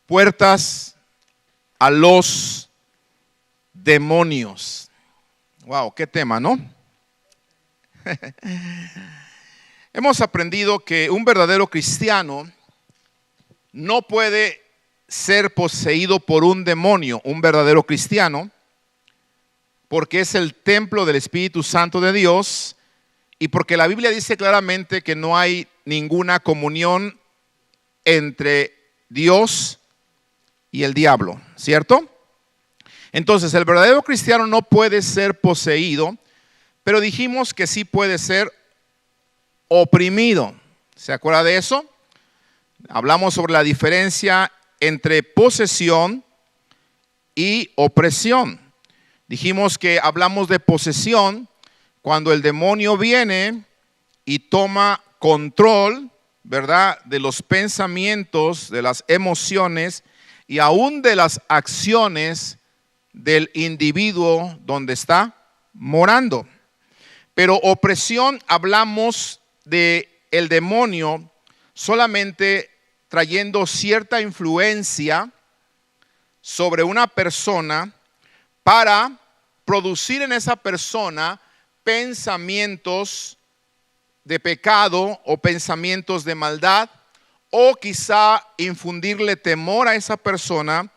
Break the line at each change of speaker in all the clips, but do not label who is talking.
puertas a los demonios. Wow, qué tema, ¿no? Hemos aprendido que un verdadero cristiano no puede ser poseído por un demonio, un verdadero cristiano, porque es el templo del Espíritu Santo de Dios y porque la Biblia dice claramente que no hay ninguna comunión entre Dios y el diablo, ¿cierto? Entonces, el verdadero cristiano no puede ser poseído, pero dijimos que sí puede ser oprimido. ¿Se acuerda de eso? Hablamos sobre la diferencia entre posesión y opresión. Dijimos que hablamos de posesión cuando el demonio viene y toma control, ¿verdad?, de los pensamientos, de las emociones y aún de las acciones del individuo donde está morando. Pero opresión, hablamos de el demonio solamente trayendo cierta influencia sobre una persona para producir en esa persona pensamientos de pecado o pensamientos de maldad, o quizá infundirle temor a esa persona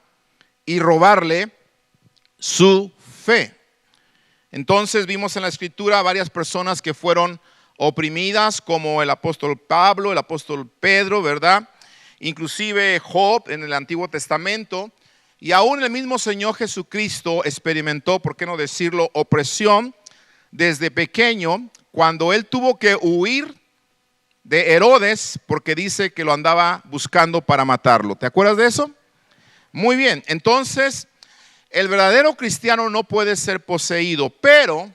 y robarle su fe. Entonces vimos en la escritura varias personas que fueron oprimidas, como el apóstol Pablo, el apóstol Pedro, ¿verdad? Inclusive Job en el Antiguo Testamento, y aún el mismo Señor Jesucristo experimentó, por qué no decirlo, opresión desde pequeño, cuando él tuvo que huir de Herodes, porque dice que lo andaba buscando para matarlo. ¿Te acuerdas de eso? Muy bien, entonces el verdadero cristiano no puede ser poseído, pero,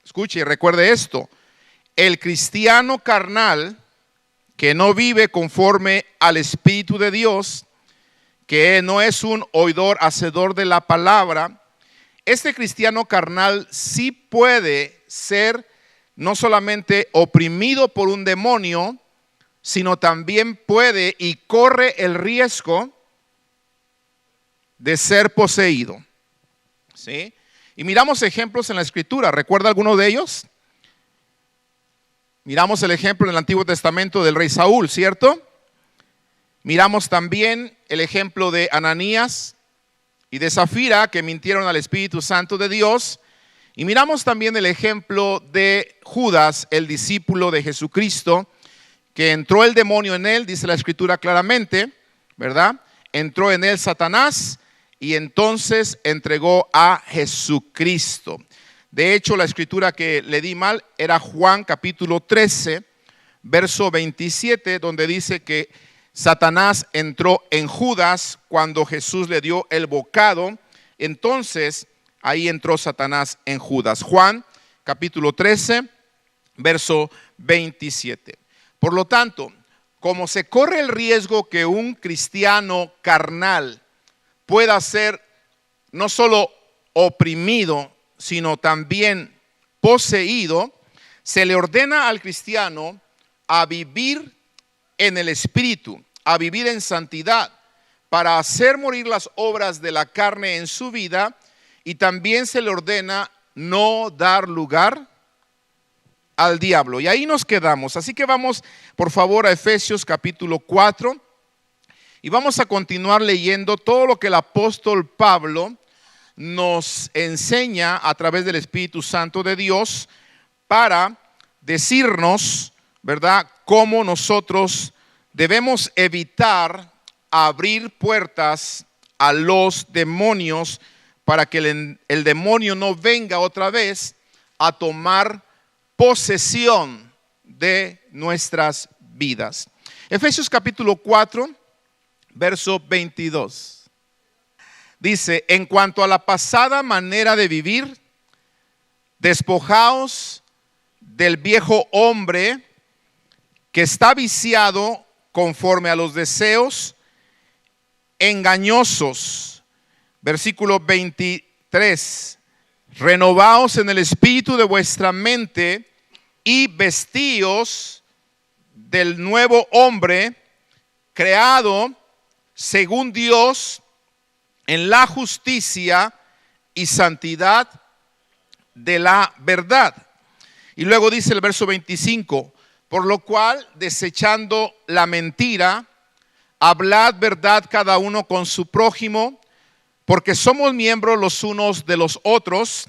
escuche y recuerde esto, el cristiano carnal que no vive conforme al Espíritu de Dios, que no es un oidor, hacedor de la palabra, este cristiano carnal sí puede ser no solamente oprimido por un demonio, sino también puede y corre el riesgo de ser poseído. ¿Sí? Y miramos ejemplos en la Escritura. ¿Recuerda alguno de ellos? Miramos el ejemplo en el Antiguo Testamento del rey Saúl, ¿cierto? Miramos también el ejemplo de Ananías y de Zafira, que mintieron al Espíritu Santo de Dios. Y miramos también el ejemplo de Judas, el discípulo de Jesucristo, que entró el demonio en él, dice la Escritura claramente, ¿verdad? Entró en él Satanás y entonces entregó a Jesucristo. De hecho, la escritura que le di mal era Juan capítulo 13, verso 27, donde dice que Satanás entró en Judas cuando Jesús le dio el bocado. Entonces, ahí entró Satanás en Judas. Juan capítulo 13, verso 27. Por lo tanto, como se corre el riesgo que un cristiano carnal pueda ser no solo oprimido, sino también poseído, se le ordena al cristiano a vivir en el Espíritu, a vivir en santidad, para hacer morir las obras de la carne en su vida, y también se le ordena no dar lugar al diablo. Y ahí nos quedamos. Así que vamos, por favor, a Efesios capítulo 4. Y vamos a continuar leyendo todo lo que el apóstol Pablo nos enseña a través del Espíritu Santo de Dios para decirnos, ¿verdad?, cómo nosotros debemos evitar abrir puertas a los demonios para que el demonio no venga otra vez a tomar posesión de nuestras vidas. Efesios capítulo 4. Verso 22. Dice: en cuanto a la pasada manera de vivir, despojaos del viejo hombre que está viciado conforme a los deseos engañosos. Versículo 23. Renovaos en el espíritu de vuestra mente y vestíos del nuevo hombre creado según Dios, en la justicia y santidad de la verdad. Y luego dice el verso 25, por lo cual, desechando la mentira, hablad verdad cada uno con su prójimo, porque somos miembros los unos de los otros.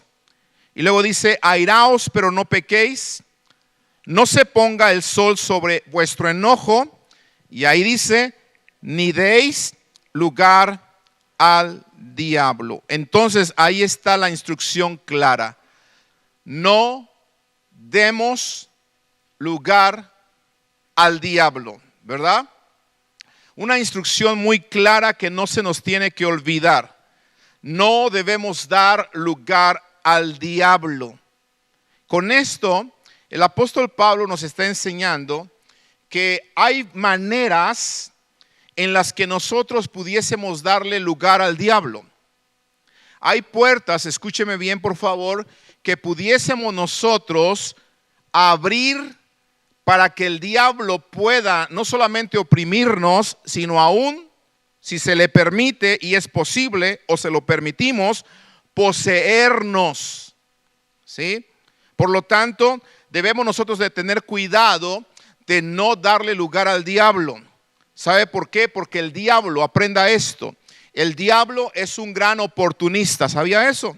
Y luego dice, airaos, pero no pequéis, no se ponga el sol sobre vuestro enojo. Y ahí dice, ni deis lugar al diablo. Entonces ahí está la instrucción clara. No demos lugar al diablo, ¿verdad? Una instrucción muy clara que no se nos tiene que olvidar. No debemos dar lugar al diablo. Con esto, el apóstol Pablo nos está enseñando que hay maneras en las que nosotros pudiésemos darle lugar al diablo. Hay puertas, escúcheme bien por favor, que pudiésemos nosotros abrir para que el diablo pueda no solamente oprimirnos, sino aún, si se le permite y es posible o se lo permitimos, poseernos, ¿sí? Por lo tanto, debemos nosotros de tener cuidado de no darle lugar al diablo. ¿Sabe por qué? Porque el diablo, aprenda esto, el diablo es un gran oportunista, ¿sabía eso?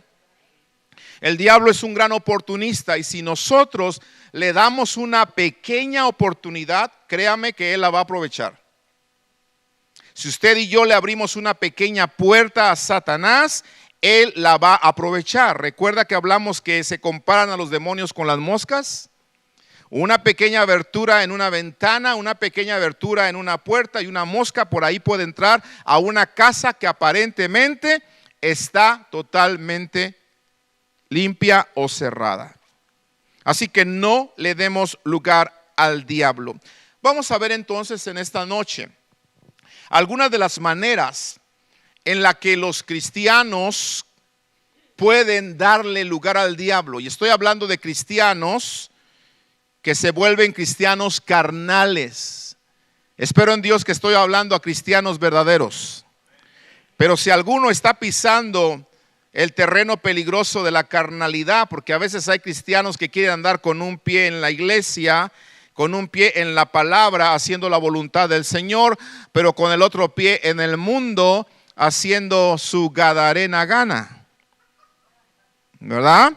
El diablo es un gran oportunista y si nosotros le damos una pequeña oportunidad, créame que él la va a aprovechar. Si usted y yo le abrimos una pequeña puerta a Satanás, él la va a aprovechar. ¿Recuerda que hablamos que se comparan a los demonios con las moscas? Una pequeña abertura en una ventana, una pequeña abertura en una puerta y una mosca por ahí puede entrar a una casa que aparentemente está totalmente limpia o cerrada. Así que no le demos lugar al diablo. Vamos a ver entonces en esta noche algunas de las maneras en la que los cristianos pueden darle lugar al diablo. Y estoy hablando de cristianos que se vuelven cristianos carnales. Espero en Dios que estoy hablando a cristianos verdaderos. Pero si alguno está pisando el terreno peligroso de la carnalidad, porque a veces hay cristianos que quieren andar con un pie en la iglesia, con un pie en la palabra, haciendo la voluntad del Señor, pero con el otro pie en el mundo, haciendo su gadarena gana. ¿Verdad?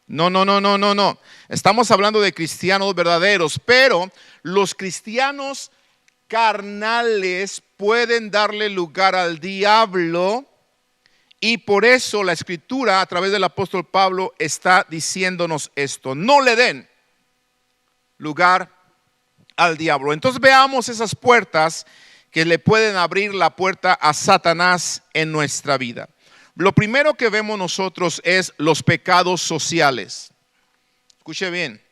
No. Estamos hablando de cristianos verdaderos, pero los cristianos carnales pueden darle lugar al diablo. Y por eso la escritura a través del apóstol Pablo está diciéndonos esto. No le den lugar al diablo. Entonces veamos esas puertas que le pueden abrir la puerta a Satanás en nuestra vida. Lo primero que vemos nosotros es los pecados sociales. Escuche bien.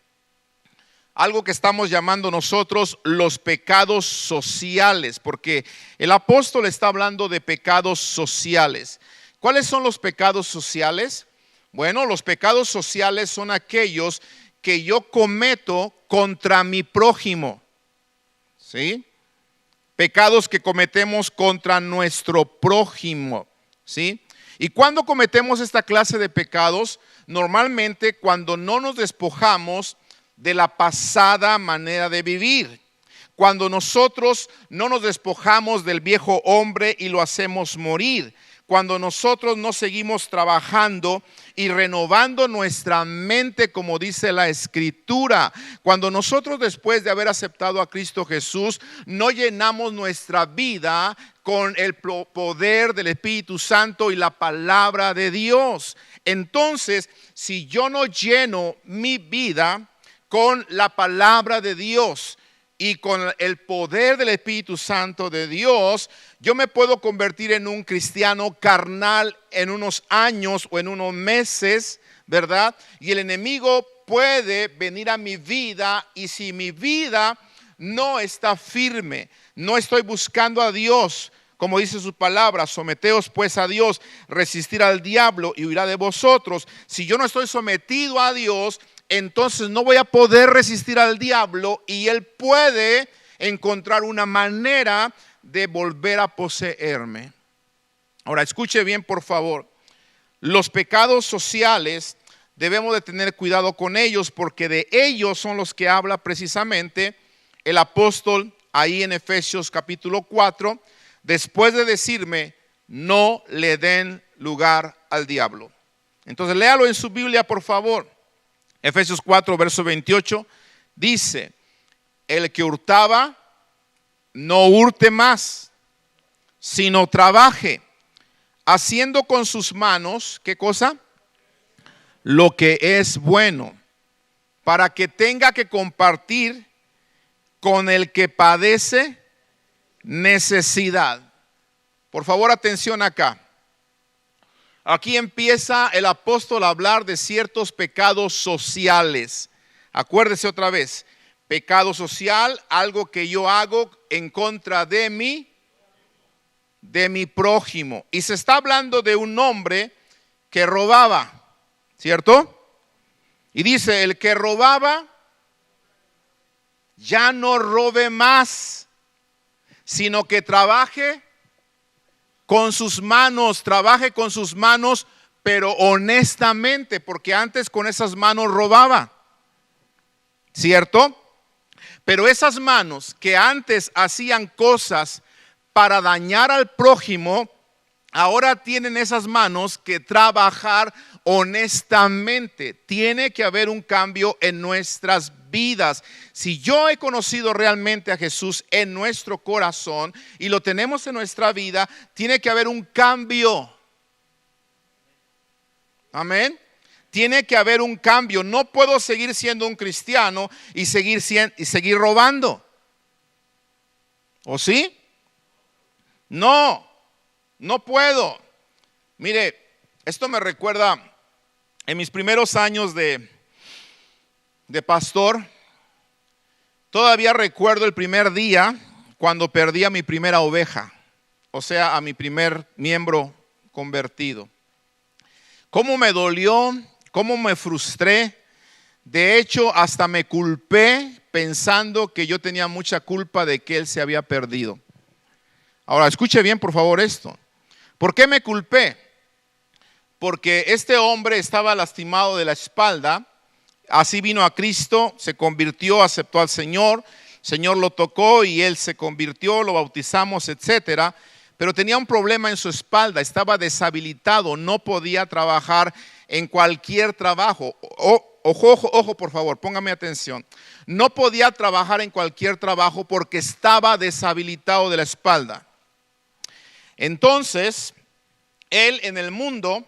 Algo que estamos llamando nosotros los pecados sociales, porque el apóstol está hablando de pecados sociales. ¿Cuáles son los pecados sociales? Bueno, los pecados sociales son aquellos que yo cometo contra mi prójimo, ¿sí? Pecados que cometemos contra nuestro prójimo, ¿sí? Y cuando cometemos esta clase de pecados, normalmente cuando no nos despojamos de la pasada manera de vivir, cuando nosotros no nos despojamos del viejo hombre y lo hacemos morir, cuando nosotros no seguimos trabajando y renovando nuestra mente como dice la escritura, cuando nosotros después de haber aceptado a Cristo Jesús no llenamos nuestra vida con el poder del Espíritu Santo y la palabra de Dios, entonces si yo no lleno mi vida con la palabra de Dios y con el poder del Espíritu Santo de Dios, yo me puedo convertir en un cristiano carnal en unos años o en unos meses, ¿verdad? Y el enemigo puede venir a mi vida y si mi vida no está firme, no estoy buscando a Dios, como dice su palabra, someteos pues a Dios, resistir al diablo y huirá de vosotros. Si yo no estoy sometido a Dios, entonces no voy a poder resistir al diablo y él puede encontrar una manera de volver a poseerme. Ahora, escuche bien, por favor. Los pecados sociales debemos de tener cuidado con ellos, porque de ellos son los que habla precisamente el apóstol ahí en Efesios capítulo 4, después de decirme, no le den lugar al diablo. Entonces léalo en su Biblia, por favor. Efesios 4, verso 28, dice, el que hurtaba, no hurte más, sino trabaje, haciendo con sus manos, ¿qué cosa? Lo que es bueno, para que tenga que compartir con el que padece necesidad. Por favor, atención acá. Aquí empieza el apóstol a hablar de ciertos pecados sociales. Acuérdese otra vez, pecado social, algo que yo hago en contra de mi prójimo. Y se está hablando de un hombre que robaba, ¿cierto? Y dice, el que robaba, ya no robe más, sino que trabaje con sus manos, pero honestamente, porque antes con esas manos robaba, ¿cierto? Pero esas manos que antes hacían cosas para dañar al prójimo, ahora tienen esas manos que trabajar honestamente. Tiene que haber un cambio en nuestras vidas. Si yo he conocido realmente a Jesús en nuestro corazón y lo tenemos en nuestra vida, tiene que haber un cambio. Amén. Tiene que haber un cambio. No puedo seguir siendo un cristiano y seguir robando. ¿O sí? No puedo. Mire, esto me recuerda en mis primeros años de pastor. Todavía recuerdo el primer día cuando perdí a mi primera oveja, o sea, a mi primer miembro convertido. Cómo me dolió, cómo me frustré. De hecho, hasta me culpé pensando que yo tenía mucha culpa de que él se había perdido. Ahora, escuche bien, por favor, esto. ¿Por qué me culpé? Porque este hombre estaba lastimado de la espalda. Así vino a Cristo, se convirtió, aceptó al Señor. El Señor lo tocó y él se convirtió, lo bautizamos, etcétera. Pero tenía un problema en su espalda, estaba deshabilitado, no podía trabajar en cualquier trabajo. Ojo, por favor, póngame atención. No podía trabajar en cualquier trabajo porque estaba deshabilitado de la espalda. Entonces, él en el mundo,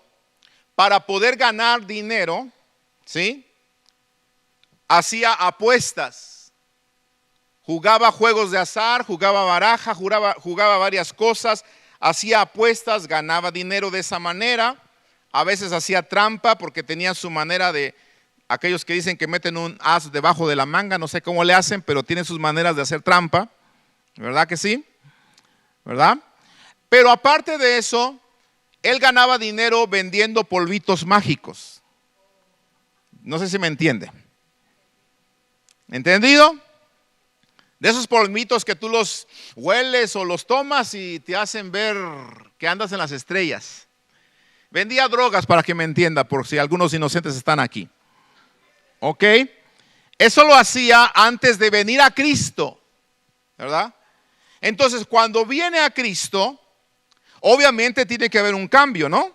para poder ganar dinero, ¿sí?, hacía apuestas, jugaba juegos de azar, jugaba baraja, jugaba varias cosas, hacía apuestas, ganaba dinero de esa manera. A veces hacía trampa porque tenía su manera de, aquellos que dicen que meten un as debajo de la manga, no sé cómo le hacen, pero tienen sus maneras de hacer trampa, ¿verdad que sí? ¿Verdad? Pero aparte de eso, él ganaba dinero vendiendo polvitos mágicos. No sé si me entiende. ¿Entendido? De esos polvitos que tú los hueles o los tomas y te hacen ver que andas en las estrellas. Vendía drogas, para que me entienda, por si algunos inocentes están aquí. ¿Ok? Eso lo hacía antes de venir a Cristo, ¿verdad? Entonces, cuando viene a Cristo, obviamente tiene que haber un cambio, ¿no?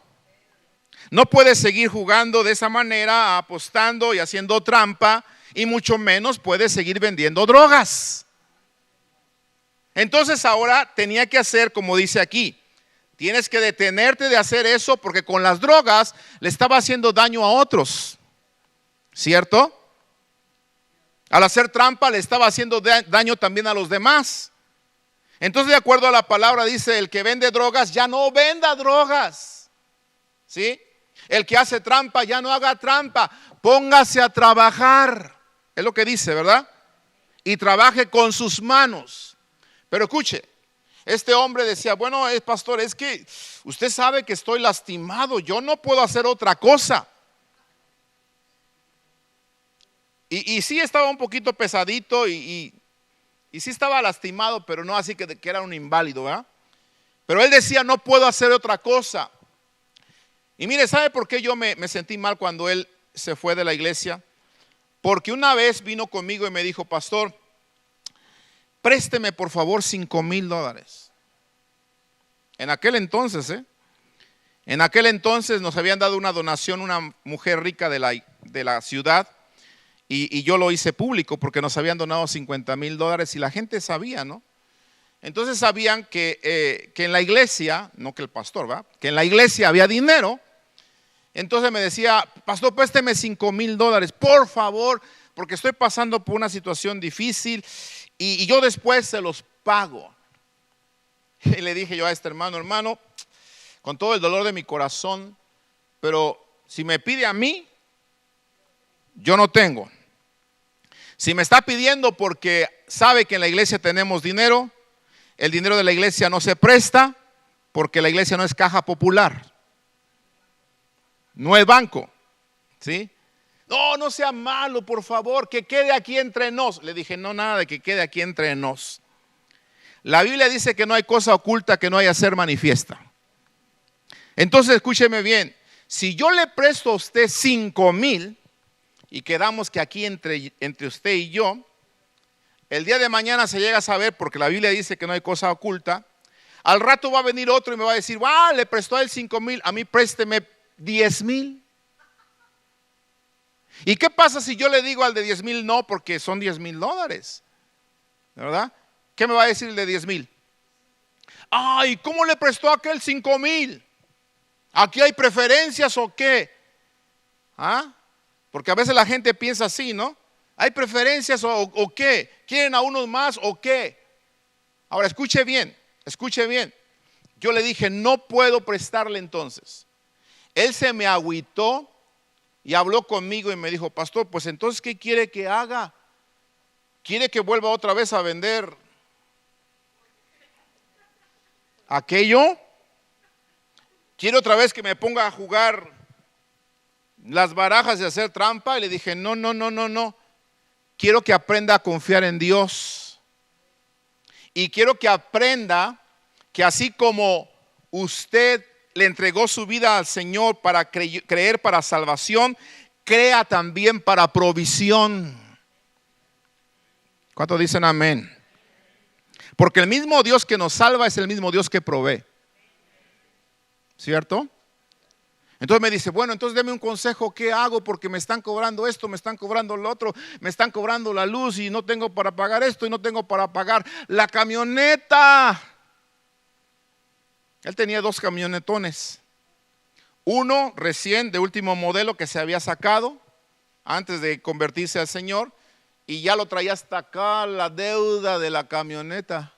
No puede seguir jugando de esa manera, apostando y haciendo trampa, y mucho menos puede seguir vendiendo drogas. Entonces ahora tenía que hacer como dice aquí. Tienes que detenerte de hacer eso porque con las drogas le estaba haciendo daño a otros, ¿cierto? Al hacer trampa le estaba haciendo daño también a los demás. Entonces, de acuerdo a la palabra, dice, el que vende drogas ya no venda drogas, ¿sí? El que hace trampa ya no haga trampa, póngase a trabajar. Es lo que dice, ¿verdad? Y trabaje con sus manos. Pero escuche, este hombre decía, bueno, pastor, es que usted sabe que estoy lastimado, yo no puedo hacer otra cosa. Y sí estaba un poquito pesadito y Y sí estaba lastimado, pero no así que era un inválido, ¿verdad? Pero él decía, no puedo hacer otra cosa. Y mire, ¿sabe por qué yo me sentí mal cuando él se fue de la iglesia? Porque una vez vino conmigo y me dijo, pastor, présteme por favor $5,000. En aquel entonces, en aquel entonces nos habían dado una donación una mujer rica de la ciudad y yo lo hice público porque nos habían donado $50,000 y la gente sabía, ¿no? Entonces sabían que en la iglesia, no que el pastor, ¿va? Que en la iglesia había dinero. Entonces me decía, pastor, présteme $5,000, por favor, porque estoy pasando por una situación difícil y yo después se los pago. Y le dije yo a este hermano, con todo el dolor de mi corazón, pero si me pide a mí, yo no tengo. Si me está pidiendo porque sabe que en la iglesia tenemos dinero, el dinero de la iglesia no se presta porque la iglesia no es caja popular. No es banco, ¿sí? No, no sea malo, por favor, que quede aquí entre nos. Le dije, no, nada de que quede aquí entre nos. La Biblia dice que no hay cosa oculta que no haya ser manifiesta. Entonces, escúcheme bien. Si yo le presto a usted 5,000 y quedamos que aquí entre usted y yo, el día de mañana se llega a saber, porque la Biblia dice que no hay cosa oculta, al rato va a venir otro y me va a decir, le prestó a él 5,000, a mí présteme 10,000. ¿Y qué pasa si yo le digo al de 10,000 no, porque son $10,000? ¿Verdad? ¿Qué me va a decir el de 10,000? Ay, ¿cómo le prestó a aquel 5,000? ¿Aquí hay preferencias o qué? Porque a veces la gente piensa así, ¿no? ¿Hay preferencias o qué? ¿Quieren a unos más o qué? Ahora escuche bien. Yo le dije, no puedo prestarle entonces. Él se me agüitó y habló conmigo y me dijo, pastor, pues entonces, ¿qué quiere que haga? ¿Quiere que vuelva otra vez a vender aquello? ¿Quiere otra vez que me ponga a jugar las barajas y hacer trampa? Y le dije, no. Quiero que aprenda a confiar en Dios. Y quiero que aprenda que así como usted le entregó su vida al Señor para creer para salvación, crea también para provisión. ¿Cuántos dicen amén? Porque el mismo Dios que nos salva es el mismo Dios que provee. ¿Cierto? Entonces me dice, bueno, entonces deme un consejo, ¿qué hago? Porque me están cobrando esto, me están cobrando lo otro, me están cobrando la luz y no tengo para pagar esto y no tengo para pagar la camioneta. Él tenía 2 camionetones. Uno recién de último modelo que se había sacado antes de convertirse al Señor y ya lo traía hasta acá la deuda de la camioneta.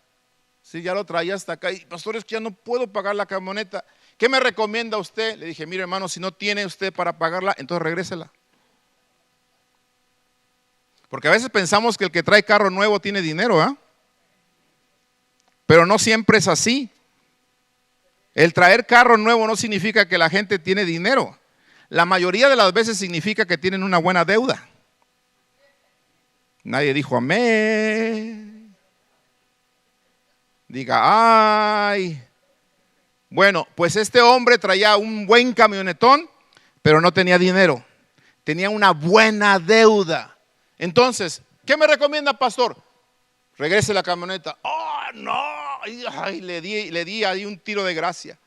Sí, ya lo traía hasta acá. Y pastor, es que ya no puedo pagar la camioneta. ¿Qué me recomienda usted? Le dije, mire hermano, si no tiene usted para pagarla, entonces regrésela. Porque a veces pensamos que el que trae carro nuevo tiene dinero, pero no siempre es así. El traer carro nuevo no significa que la gente tiene dinero. La mayoría de las veces significa que tienen una buena deuda. Nadie dijo amén. Diga, ay. Bueno, pues este hombre traía un buen camionetón, pero no tenía dinero. Tenía una buena deuda. Entonces, ¿qué me recomienda, pastor? Regrese la camioneta. ¡Oh, no! Ay, le di ahí un tiro de gracia.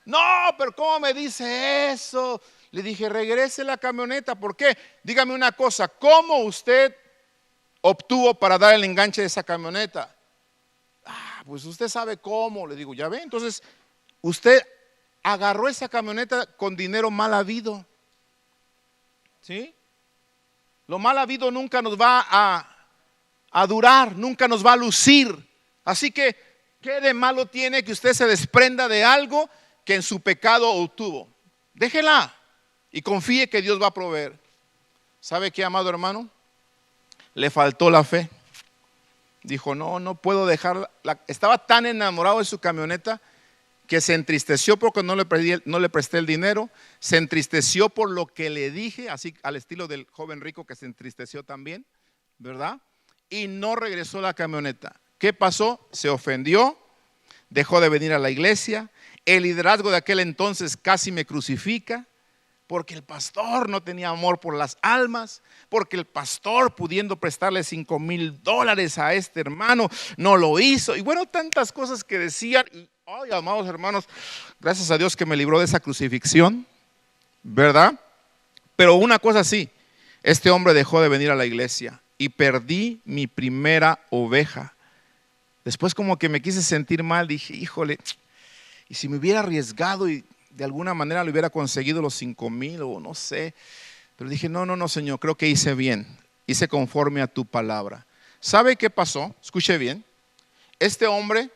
No, pero ¿cómo me dice eso? Le dije, regrese la camioneta. ¿Por qué? Dígame una cosa, ¿cómo usted obtuvo para dar el enganche de esa camioneta? Pues usted sabe cómo. Le digo, ya ve, entonces usted agarró esa camioneta con dinero mal habido. ¿Sí? Lo mal habido nunca nos va a durar, nunca nos va a lucir. Así que, ¿qué de malo tiene que usted se desprenda de algo que en su pecado obtuvo? Déjela y confíe que Dios va a proveer. ¿Sabe qué, amado hermano? Le faltó la fe. Dijo, no puedo dejarla. Estaba tan enamorado de su camioneta que se entristeció porque no le presté el dinero. Se entristeció por lo que le dije, así al estilo del joven rico que se entristeció también, ¿verdad? y no regresó la camioneta. ¿Qué pasó? Se ofendió, dejó de venir a la iglesia. El liderazgo de aquel entonces casi me crucifica, porque el pastor no tenía amor por las almas, porque el pastor, pudiendo prestarle $5,000 a este hermano, no lo hizo. Y bueno, tantas cosas que decían. Y, ay, amados hermanos, gracias a Dios que me libró de esa crucifixión, ¿verdad? Pero una cosa sí, este hombre dejó de venir a la iglesia y perdí mi primera oveja. Después como que me quise sentir mal, dije, híjole, y si me hubiera arriesgado y de alguna manera le hubiera conseguido los 5,000 o no sé. Pero dije, no, Señor, creo que hice bien, hice conforme a tu palabra. ¿Sabe qué pasó? Escuche bien. Este hombre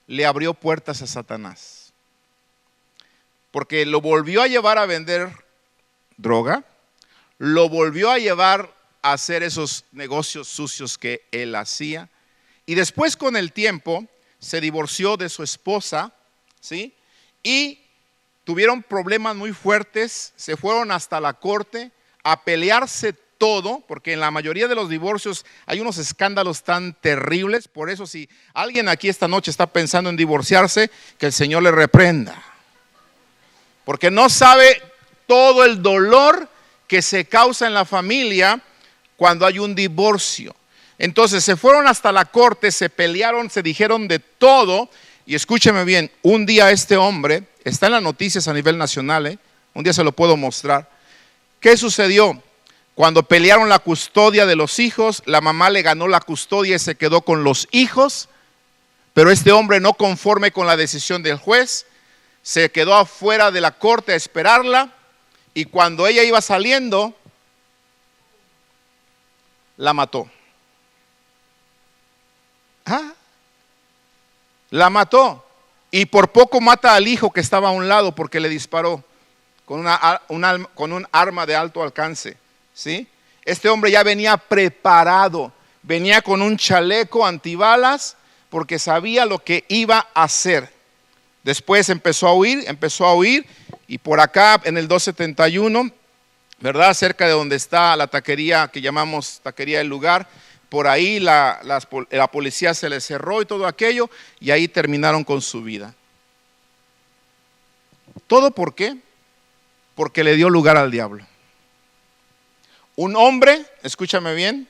le abrió puertas a Satanás, porque lo volvió a llevar a vender droga, lo volvió a llevar a hacer esos negocios sucios que él hacía, y después con el tiempo se divorció de su esposa, ¿sí? Y tuvieron problemas muy fuertes, se fueron hasta la corte a pelearse todo, porque en la mayoría de los divorcios hay unos escándalos tan terribles. Por eso si alguien aquí esta noche está pensando en divorciarse, que el Señor le reprenda, porque no sabe todo el dolor que se causa en la familia cuando hay un divorcio. Entonces se fueron hasta la corte, se pelearon, se dijeron de todo. Y escúcheme bien, un día este hombre, está en las noticias a nivel nacional, un día se lo puedo mostrar. ¿Qué sucedió? Cuando pelearon la custodia de los hijos, la mamá le ganó la custodia y se quedó con los hijos. Pero este hombre, no conforme con la decisión del juez, se quedó afuera de la corte a esperarla. Y cuando ella iba saliendo, la mató. La mató, y por poco mata al hijo que estaba a un lado porque le disparó con un arma de alto alcance, ¿sí? Este hombre ya venía preparado, venía con un chaleco antibalas porque sabía lo que iba a hacer. Después empezó a huir, y por acá en el 271, ¿verdad? Cerca de donde está la taquería que llamamos Taquería del Lugar, por ahí la policía se le cerró y todo aquello, y ahí terminaron con su vida. ¿Todo por qué? Porque le dio lugar al diablo. Un hombre, escúchame bien,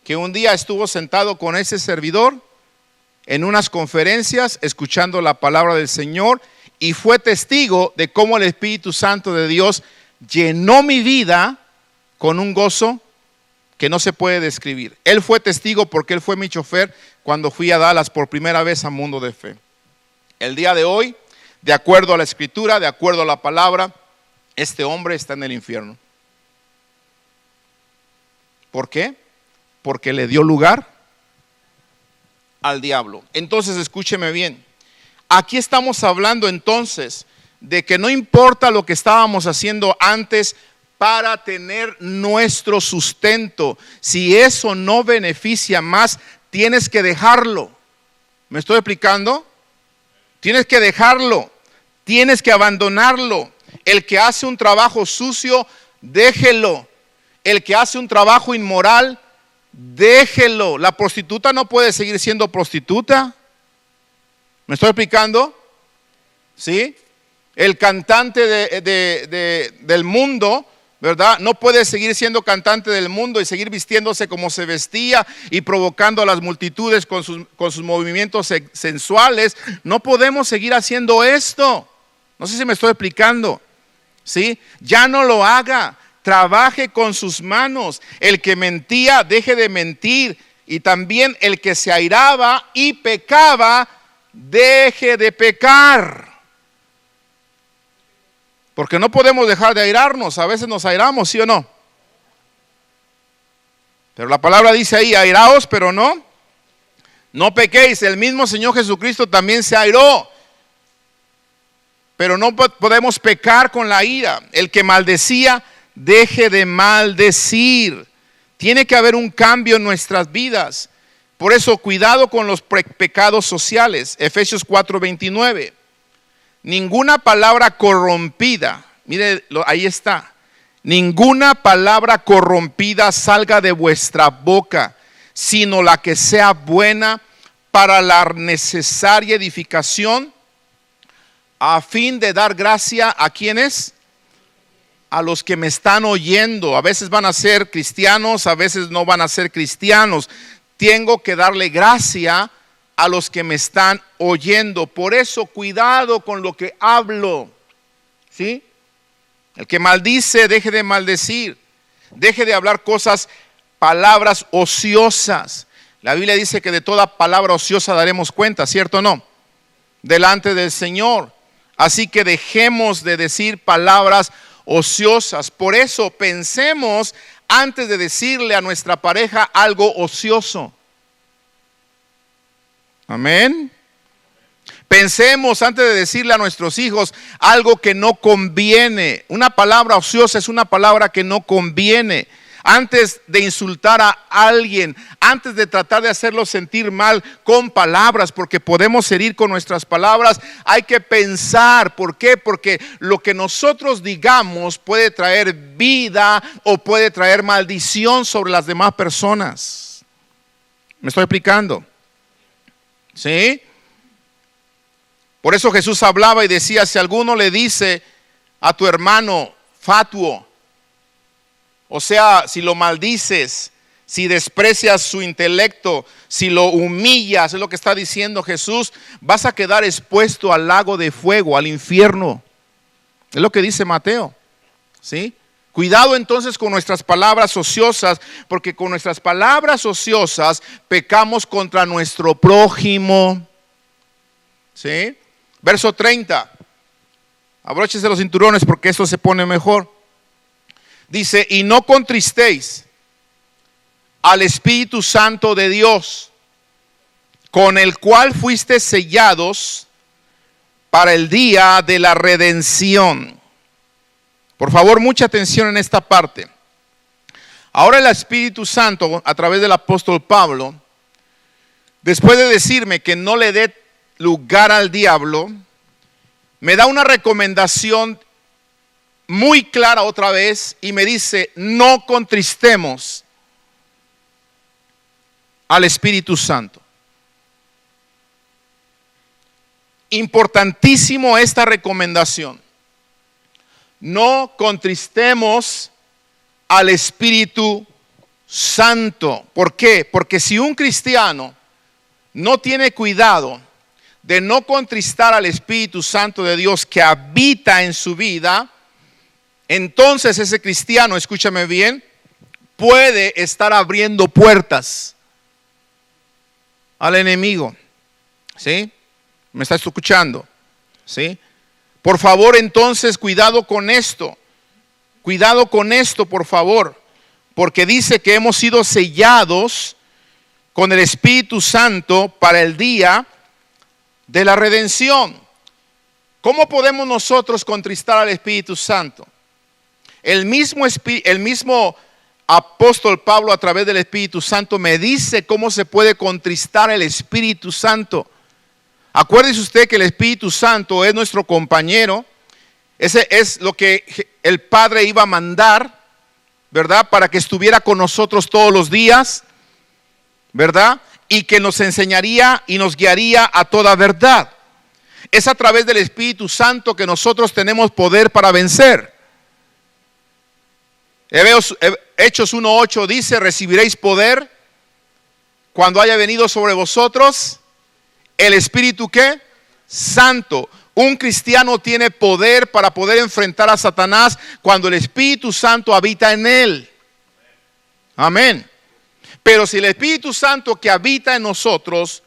que un día estuvo sentado con ese servidor en unas conferencias escuchando la palabra del Señor, y fue testigo de cómo el Espíritu Santo de Dios llenó mi vida con un gozo que no se puede describir. Él fue testigo porque él fue mi chofer cuando fui a Dallas por primera vez a Mundo de Fe. El día de hoy, de acuerdo a la Escritura, de acuerdo a la palabra, este hombre está en el infierno. ¿Por qué? Porque le dio lugar al diablo. Entonces, escúcheme bien. Aquí estamos hablando entonces de que no importa lo que estábamos haciendo antes para tener nuestro sustento, si eso no beneficia más, tienes que dejarlo. ¿Me estoy explicando? Tienes que dejarlo, tienes que abandonarlo. El que hace un trabajo sucio, déjelo. El que hace un trabajo inmoral, déjelo. La prostituta no puede seguir siendo prostituta. ¿Me estoy explicando? ¿Sí? El cantante del mundo, ¿verdad? No puede seguir siendo cantante del mundo y seguir vistiéndose como se vestía y provocando a las multitudes con sus movimientos sensuales. No podemos seguir haciendo esto. No sé si me estoy explicando, ¿sí? Ya no lo haga. Trabaje con sus manos. El que mentía, deje de mentir. Y también el que se airaba y pecaba, deje de pecar. Porque no podemos dejar de airarnos. A veces nos airamos, ¿sí o no? Pero la palabra dice ahí, airaos, pero no pequéis. El mismo Señor Jesucristo también se airó. Pero no podemos pecar con la ira. El que maldecía, deje de maldecir. Tiene que haber un cambio en nuestras vidas. Por eso, cuidado con los pecados sociales. Efesios 4:29. Ninguna palabra corrompida, mire, ahí está. Ninguna palabra corrompida salga de vuestra boca, sino la que sea buena para la necesaria edificación, a fin de dar gracia a quienes, a los que me están oyendo. A veces van a ser cristianos, a veces no van a ser cristianos. Tengo que darle gracia a los que me están oyendo. Por eso, cuidado con lo que hablo, ¿sí? El que maldice, deje de maldecir. Deje de hablar palabras ociosas. La Biblia dice que de toda palabra ociosa daremos cuenta, ¿cierto o no? Delante del Señor. Así que dejemos de decir palabras ociosas. Por eso pensemos antes de decirle a nuestra pareja algo ocioso. Amén. Pensemos antes de decirle a nuestros hijos algo que no conviene. Una palabra ociosa es una palabra que no conviene. Antes de insultar a alguien, antes de tratar de hacerlo sentir mal con palabras, porque podemos herir con nuestras palabras, hay que pensar. ¿Por qué? Porque lo que nosotros digamos puede traer vida o puede traer maldición sobre las demás personas. ¿Me estoy explicando? ¿Sí? Por eso Jesús hablaba y decía, si alguno le dice a tu hermano fatuo, o sea, si lo maldices, si desprecias su intelecto, si lo humillas, es lo que está diciendo Jesús, vas a quedar expuesto al lago de fuego, al infierno. Es lo que dice Mateo, ¿sí? Cuidado entonces con nuestras palabras ociosas, porque con nuestras palabras ociosas pecamos contra nuestro prójimo, ¿sí? Verso 30. Abróchese los cinturones porque esto se pone mejor. Dice, y no contristéis al Espíritu Santo de Dios, con el cual fuiste sellados para el día de la redención. Por favor, mucha atención en esta parte. Ahora el Espíritu Santo, a través del apóstol Pablo, después de decirme que no le dé lugar al diablo, me da una recomendación muy clara otra vez y me dice, no contristemos al Espíritu Santo. Importantísimo esta recomendación. No contristemos al Espíritu Santo. ¿Por qué? Porque si un cristiano no tiene cuidado de no contristar al Espíritu Santo de Dios que habita en su vida, entonces ese cristiano, escúchame bien, puede estar abriendo puertas al enemigo. ¿Sí? ¿Me está escuchando? ¿Sí? Por favor, entonces, cuidado con esto. Cuidado con esto, por favor. Porque dice que hemos sido sellados con el Espíritu Santo para el día de la redención. ¿Cómo podemos nosotros contristar al Espíritu Santo? El mismo apóstol Pablo, a través del Espíritu Santo, me dice cómo se puede contristar el Espíritu Santo. Acuérdese usted que el Espíritu Santo es nuestro compañero. Ese es lo que el Padre iba a mandar, ¿verdad? Para que estuviera con nosotros todos los días, ¿verdad? Y que nos enseñaría y nos guiaría a toda verdad. Es a través del Espíritu Santo que nosotros tenemos poder para vencer. Hechos 1:8 dice, recibiréis poder cuando haya venido sobre vosotros el Espíritu ¿qué? Santo. Un cristiano tiene poder para poder enfrentar a Satanás cuando el Espíritu Santo habita en él. Amén. Pero si el Espíritu Santo que habita en nosotros,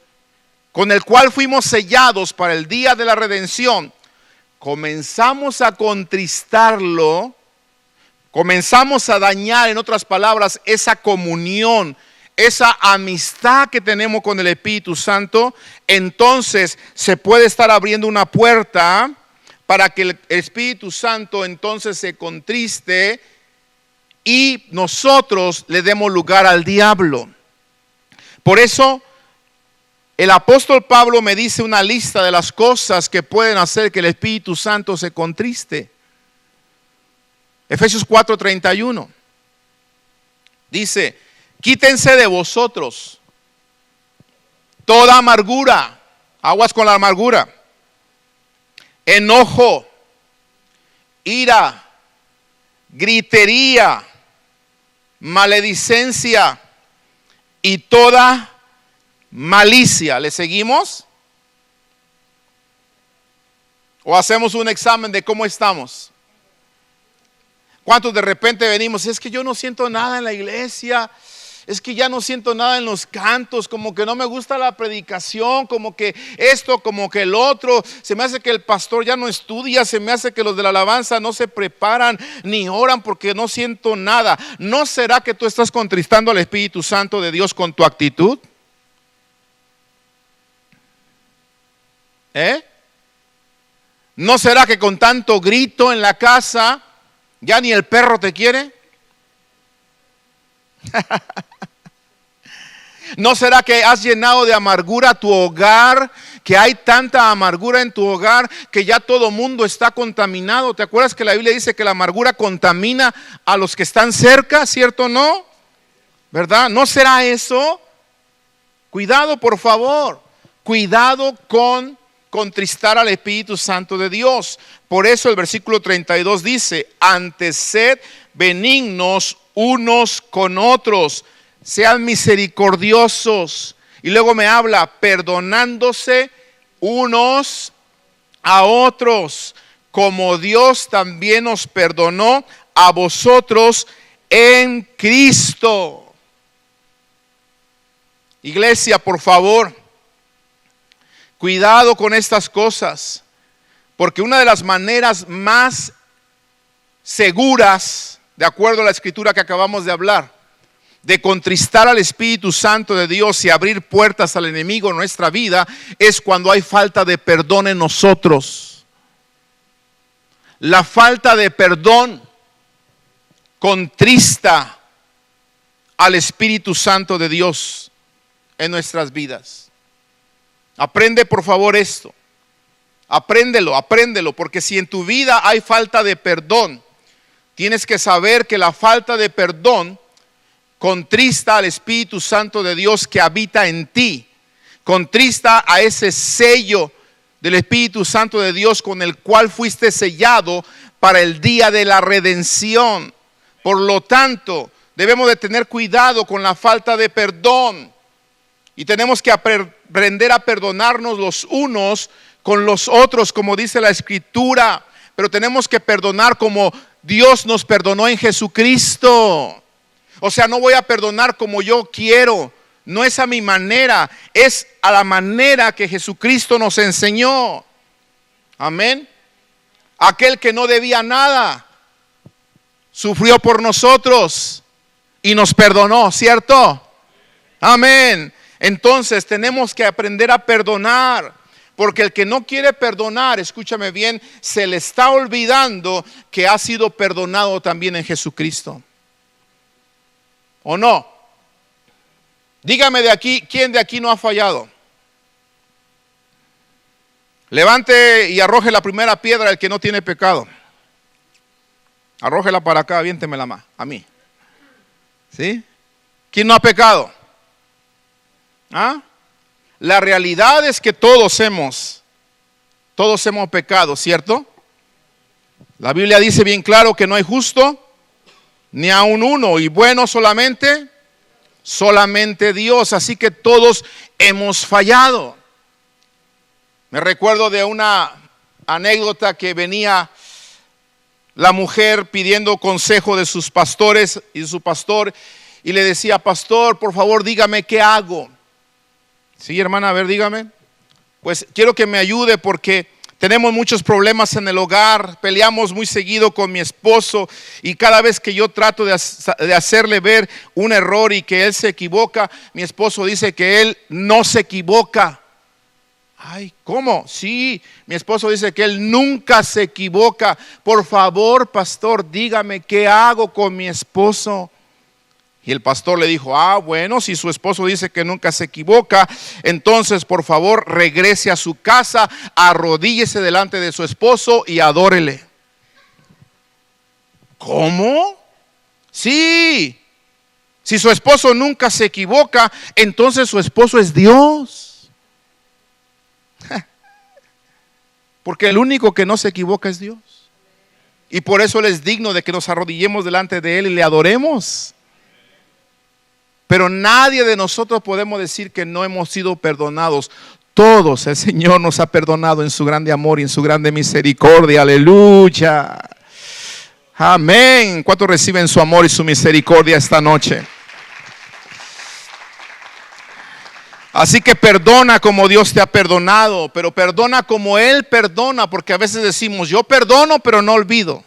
con el cual fuimos sellados para el día de la redención, comenzamos a contristarlo, comenzamos a dañar, en otras palabras, esa comunión, esa amistad que tenemos con el Espíritu Santo, entonces se puede estar abriendo una puerta para que el Espíritu Santo entonces se contriste y nosotros le demos lugar al diablo. Por eso el apóstol Pablo me dice una lista de las cosas que pueden hacer que el Espíritu Santo se contriste. Efesios 4:31 dice Quítense de vosotros toda amargura, aguas con la amargura, enojo, ira, gritería, maledicencia y toda malicia. ¿Le seguimos? ¿O hacemos un examen de cómo estamos? ¿Cuántos de repente venimos? Es que yo no siento nada en la iglesia. Es que ya no siento nada en los cantos, como que no me gusta la predicación, como que esto, como que el otro. Se me hace que el pastor ya no estudia, se me hace que los de la alabanza no se preparan ni oran porque no siento nada. ¿No será que tú estás contristando al Espíritu Santo de Dios con tu actitud? ¿No será que con tanto grito en la casa ya ni el perro te quiere? ¿No será que has llenado de amargura tu hogar? Que hay tanta amargura en tu hogar que ya todo mundo está contaminado. ¿Te acuerdas que la Biblia dice que la amargura contamina a los que están cerca? ¿Cierto o no? ¿Verdad? ¿No será eso? Cuidado, por favor. Cuidado con contristar al Espíritu Santo de Dios. Por eso el versículo 32 dice: antes sed benignos unos con otros, sean misericordiosos. Y luego me habla, perdonándose unos a otros, como Dios también os perdonó a vosotros en Cristo. Iglesia, por favor, cuidado con estas cosas, porque una de las maneras más seguras, de acuerdo a la escritura que acabamos de hablar, de contristar al Espíritu Santo de Dios y abrir puertas al enemigo en nuestra vida, es cuando hay falta de perdón en nosotros. La falta de perdón contrista al Espíritu Santo de Dios en nuestras vidas. Aprende por favor esto. Apréndelo, porque si en tu vida hay falta de perdón, tienes que saber que la falta de perdón contrista al Espíritu Santo de Dios que habita en ti. Contrista a ese sello del Espíritu Santo de Dios con el cual fuiste sellado para el día de la redención. Por lo tanto, debemos de tener cuidado con la falta de perdón. Y tenemos que aprender a perdonarnos los unos con los otros, como dice la Escritura. Pero tenemos que perdonar como Dios nos perdonó en Jesucristo. O sea, no voy a perdonar como yo quiero. No es a mi manera, es a la manera que Jesucristo nos enseñó. Amén. Aquel que no debía nada sufrió por nosotros y nos perdonó, ¿cierto? Amén. Entonces tenemos que aprender a perdonar, porque el que no quiere perdonar, escúchame bien, se le está olvidando que ha sido perdonado también en Jesucristo. ¿O no? Dígame de aquí, ¿quién de aquí no ha fallado? Levante y arroje la primera piedra el que no tiene pecado. Arrójela para acá, aviéntemela más, a mí. ¿Sí? ¿Quién no ha pecado? ¿Ah? La realidad es que todos hemos pecado, ¿cierto? La Biblia dice bien claro que no hay justo ni aun uno, y bueno solamente Dios. Así que todos hemos fallado. Me recuerdo de una anécdota que venía la mujer pidiendo consejo de sus pastores y de su pastor, y le decía: pastor, por favor dígame qué hago. Sí, hermana, a ver, dígame. Pues quiero que me ayude porque tenemos muchos problemas en el hogar, peleamos muy seguido con mi esposo, y cada vez que yo trato de hacerle ver un error y que él se equivoca, mi esposo dice que él no se equivoca. Ay, ¿cómo? Sí, mi esposo dice que él nunca se equivoca. Por favor, pastor, dígame qué hago con mi esposo. Y el pastor le dijo: bueno, si su esposo dice que nunca se equivoca, entonces por favor regrese a su casa, arrodíllese delante de su esposo y adórele. ¿Cómo? Sí. Si su esposo nunca se equivoca, entonces su esposo es Dios. Porque el único que no se equivoca es Dios. Y por eso Él es digno de que nos arrodillemos delante de Él y le adoremos. Pero nadie de nosotros podemos decir que no hemos sido perdonados. Todos el Señor nos ha perdonado en su grande amor y en su grande misericordia. Aleluya. Amén. ¿Cuántos reciben su amor y su misericordia esta noche? Así que perdona como Dios te ha perdonado, pero perdona como Él perdona, porque a veces decimos, yo perdono pero no olvido.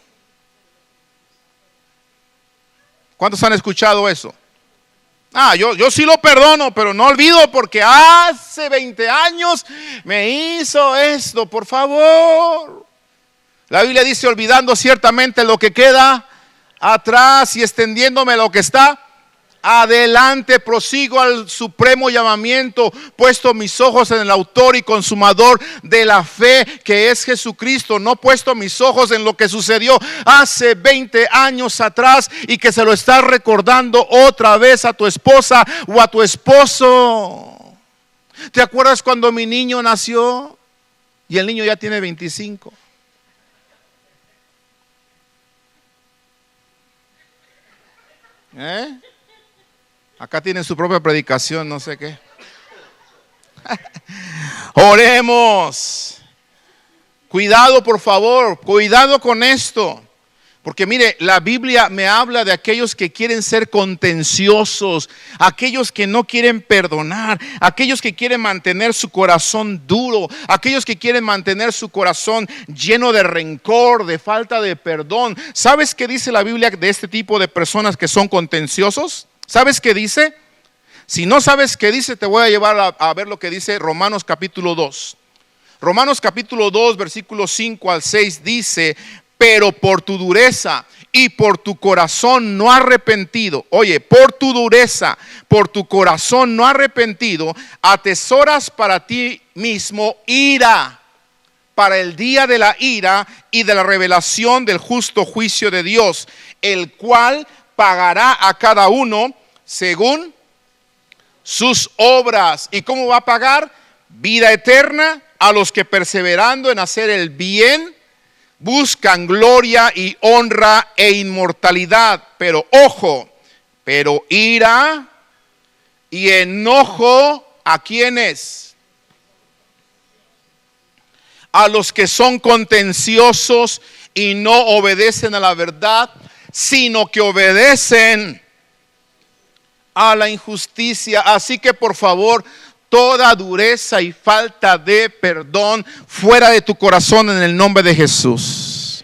¿Cuántos han escuchado eso? Yo sí lo perdono, pero no olvido porque hace 20 años me hizo esto, por favor. La Biblia dice, olvidando ciertamente lo que queda atrás y extendiéndome lo que está adelante, prosigo al supremo llamamiento, puesto mis ojos en el autor y consumador de la fe, que es Jesucristo. No puesto mis ojos en lo que sucedió hace 20 años atrás y que se lo estás recordando otra vez a tu esposa o a tu esposo. ¿Te acuerdas cuando mi niño nació? Y el niño ya tiene 25. Acá tienen su propia predicación, no sé qué. Oremos. Cuidado, por favor, cuidado con esto. Porque mire, la Biblia me habla de aquellos que quieren ser contenciosos, aquellos que no quieren perdonar, aquellos que quieren mantener su corazón duro, aquellos que quieren mantener su corazón lleno de rencor, de falta de perdón. ¿Sabes qué dice la Biblia de este tipo de personas que son contenciosos? ¿Sabes qué dice? Si no sabes qué dice, te voy a llevar a ver lo que dice Romanos capítulo 2. Romanos capítulo 2, versículos 5 al 6 dice: pero por tu dureza y por tu corazón no arrepentido, oye, por tu dureza, por tu corazón no arrepentido, atesoras para ti mismo ira, para el día de la ira y de la revelación del justo juicio de Dios, el cual pagará a cada uno según sus obras. ¿Y cómo va a pagar? Vida eterna a los que perseverando en hacer el bien buscan gloria y honra e inmortalidad. Pero ojo, pero ira y enojo, ¿a quiénes? A los que son contenciosos y no obedecen a la verdad, sino que obedecen a la injusticia. Así que por favor, toda dureza y falta de perdón fuera de tu corazón en el nombre de Jesús.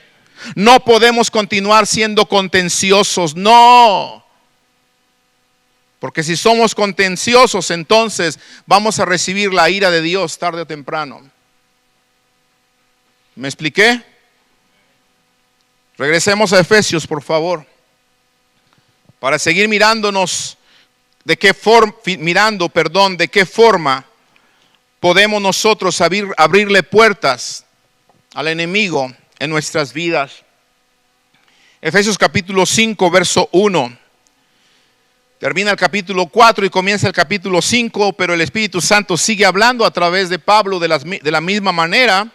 No podemos continuar siendo contenciosos, no. Porque si somos contenciosos, entonces vamos a recibir la ira de Dios tarde o temprano. ¿Me expliqué? Regresemos a Efesios, por favor, para seguir mirándonos de qué forma podemos nosotros abrirle puertas al enemigo en nuestras vidas. Efesios capítulo 5, verso 1. Termina el capítulo 4 y comienza el capítulo 5, pero el Espíritu Santo sigue hablando a través de Pablo de la misma manera,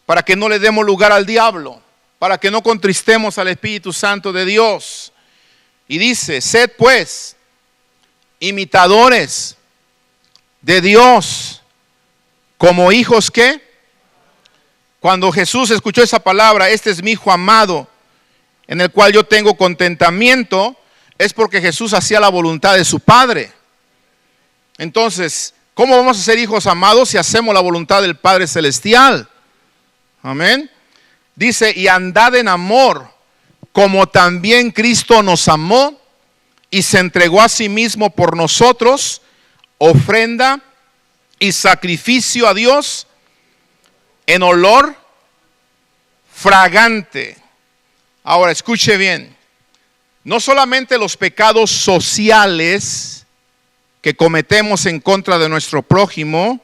para que no le demos lugar al diablo, para que no contristemos al Espíritu Santo de Dios. Y dice: sed pues imitadores de Dios como hijos que, cuando Jesús escuchó esa palabra, este es mi hijo amado en el cual yo tengo contentamiento, es porque Jesús hacía la voluntad de su Padre. Entonces, ¿cómo vamos a ser hijos amados si hacemos la voluntad del Padre Celestial? Amén. Dice: y andad en amor, como también Cristo nos amó y se entregó a sí mismo por nosotros, ofrenda y sacrificio a Dios en olor fragante. Ahora escuche bien, no solamente los pecados sociales que cometemos en contra de nuestro prójimo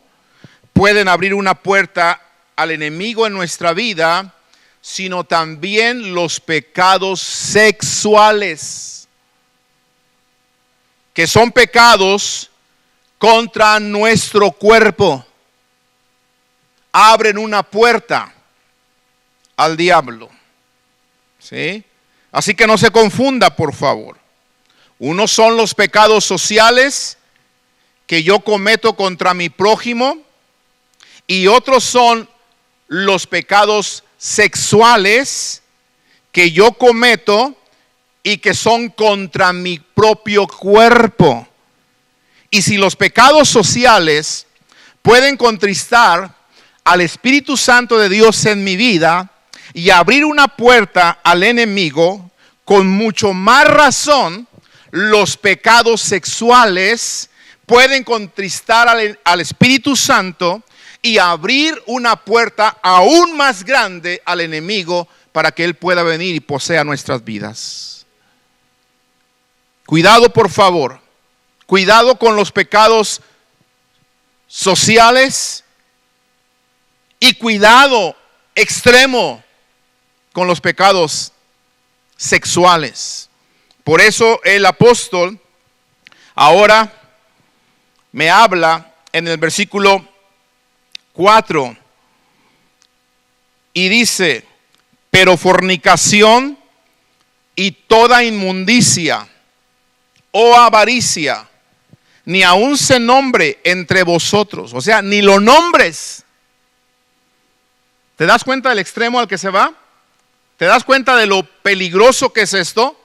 pueden abrir una puerta al enemigo en nuestra vida, sino también los pecados sexuales. que son pecados contra nuestro cuerpo. Abren una puerta al diablo. ¿Sí? Así que no se confunda, por favor. Unos son los pecados sociales que yo cometo contra mi prójimo, y otros son los pecados sexuales que yo cometo y que son contra mi propio cuerpo. Y si los pecados sociales pueden contristar al Espíritu Santo de Dios en mi vida y abrir una puerta al enemigo, con mucho más razón los pecados sexuales pueden contristar al Espíritu Santo y abrir una puerta aún más grande al enemigo para que él pueda venir y posea nuestras vidas. Cuidado, por favor. Cuidado con los pecados sociales y cuidado extremo con los pecados sexuales. Por eso el apóstol ahora me habla en el versículo 4 y dice: pero fornicación y toda inmundicia o avaricia, ni aun se nombre entre vosotros. O sea, ni lo nombres. ¿Te das cuenta del extremo al que se va? ¿Te das cuenta de lo peligroso que es esto?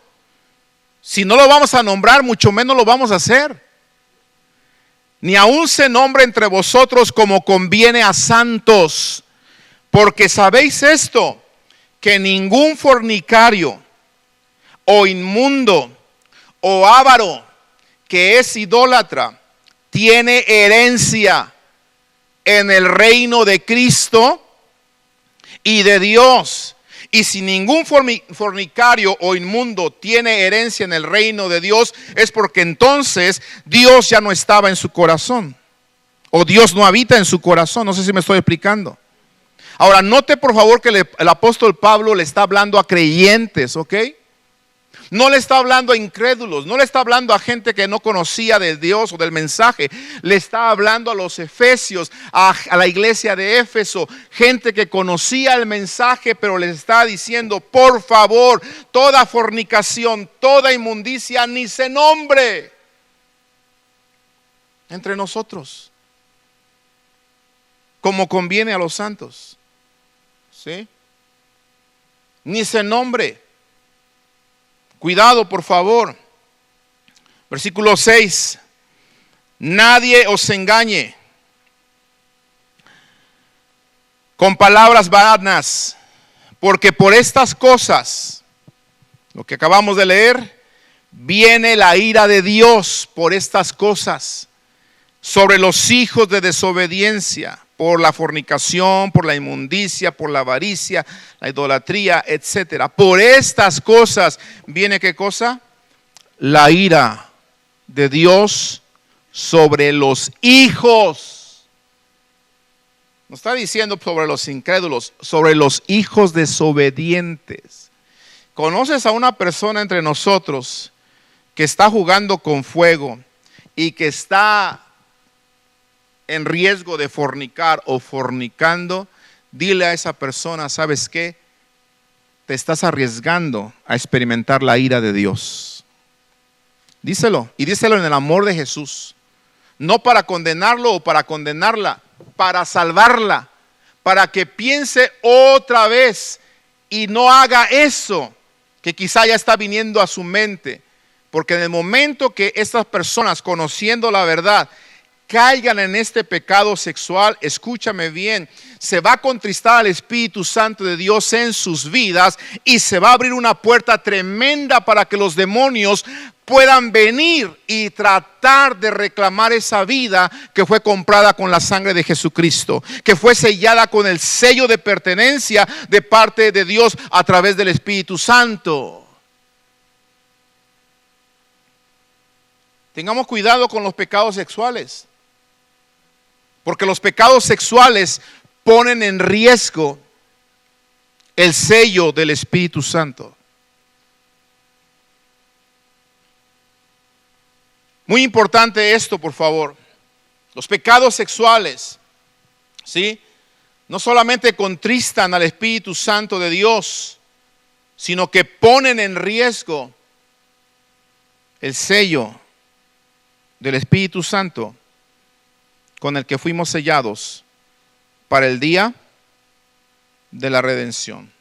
Si no lo vamos a nombrar, mucho menos lo vamos a hacer. Ni aun se nombre entre vosotros como conviene a santos, porque sabéis esto, que ningún fornicario o inmundo o avaro que es idólatra tiene herencia en el reino de Cristo y de Dios. Y si ningún fornicario o inmundo tiene herencia en el reino de Dios, es porque entonces Dios ya no estaba en su corazón, o Dios no habita en su corazón. No sé si me estoy explicando. Ahora, note por favor que el apóstol Pablo le está hablando a creyentes, ¿ok? No le está hablando a incrédulos, no le está hablando a gente que no conocía de Dios o del mensaje. Le está hablando a los efesios, a la iglesia de Éfeso, gente que conocía el mensaje, pero les está diciendo: por favor, toda fornicación, toda inmundicia, ni se nombre entre nosotros, como conviene a los santos. ¿Sí? Ni se nombre. Cuidado, por favor. Versículo 6. Nadie os engañe con palabras vanas, porque por estas cosas, lo que acabamos de leer, viene la ira de Dios por estas cosas sobre los hijos de desobediencia, por la fornicación, por la inmundicia, por la avaricia, la idolatría, etcétera. Por estas cosas viene, ¿qué cosa? La ira de Dios sobre los hijos. No está diciendo sobre los incrédulos, sobre los hijos desobedientes. ¿Conoces a una persona entre nosotros que está jugando con fuego y que está en riesgo de fornicar o fornicando? Dile a esa persona: ¿sabes qué? Te estás arriesgando a experimentar la ira de Dios. Díselo, y díselo en el amor de Jesús. No para condenarlo o para condenarla, para salvarla, para que piense otra vez y no haga eso que quizá ya está viniendo a su mente. Porque en el momento que estas personas, conociendo la verdad, caigan en este pecado sexual, escúchame bien, se va a contristar al Espíritu Santo de Dios en sus vidas y se va a abrir una puerta tremenda para que los demonios puedan venir y tratar de reclamar esa vida que fue comprada con la sangre de Jesucristo, que fue sellada con el sello de pertenencia de parte de Dios a través del Espíritu Santo. Tengamos cuidado con los pecados sexuales, porque los pecados sexuales ponen en riesgo el sello del Espíritu Santo. Muy importante esto, por favor. Los pecados sexuales, ¿sí?, no solamente contristan al Espíritu Santo de Dios, sino que ponen en riesgo el sello del Espíritu Santo con el que fuimos sellados para el día de la redención.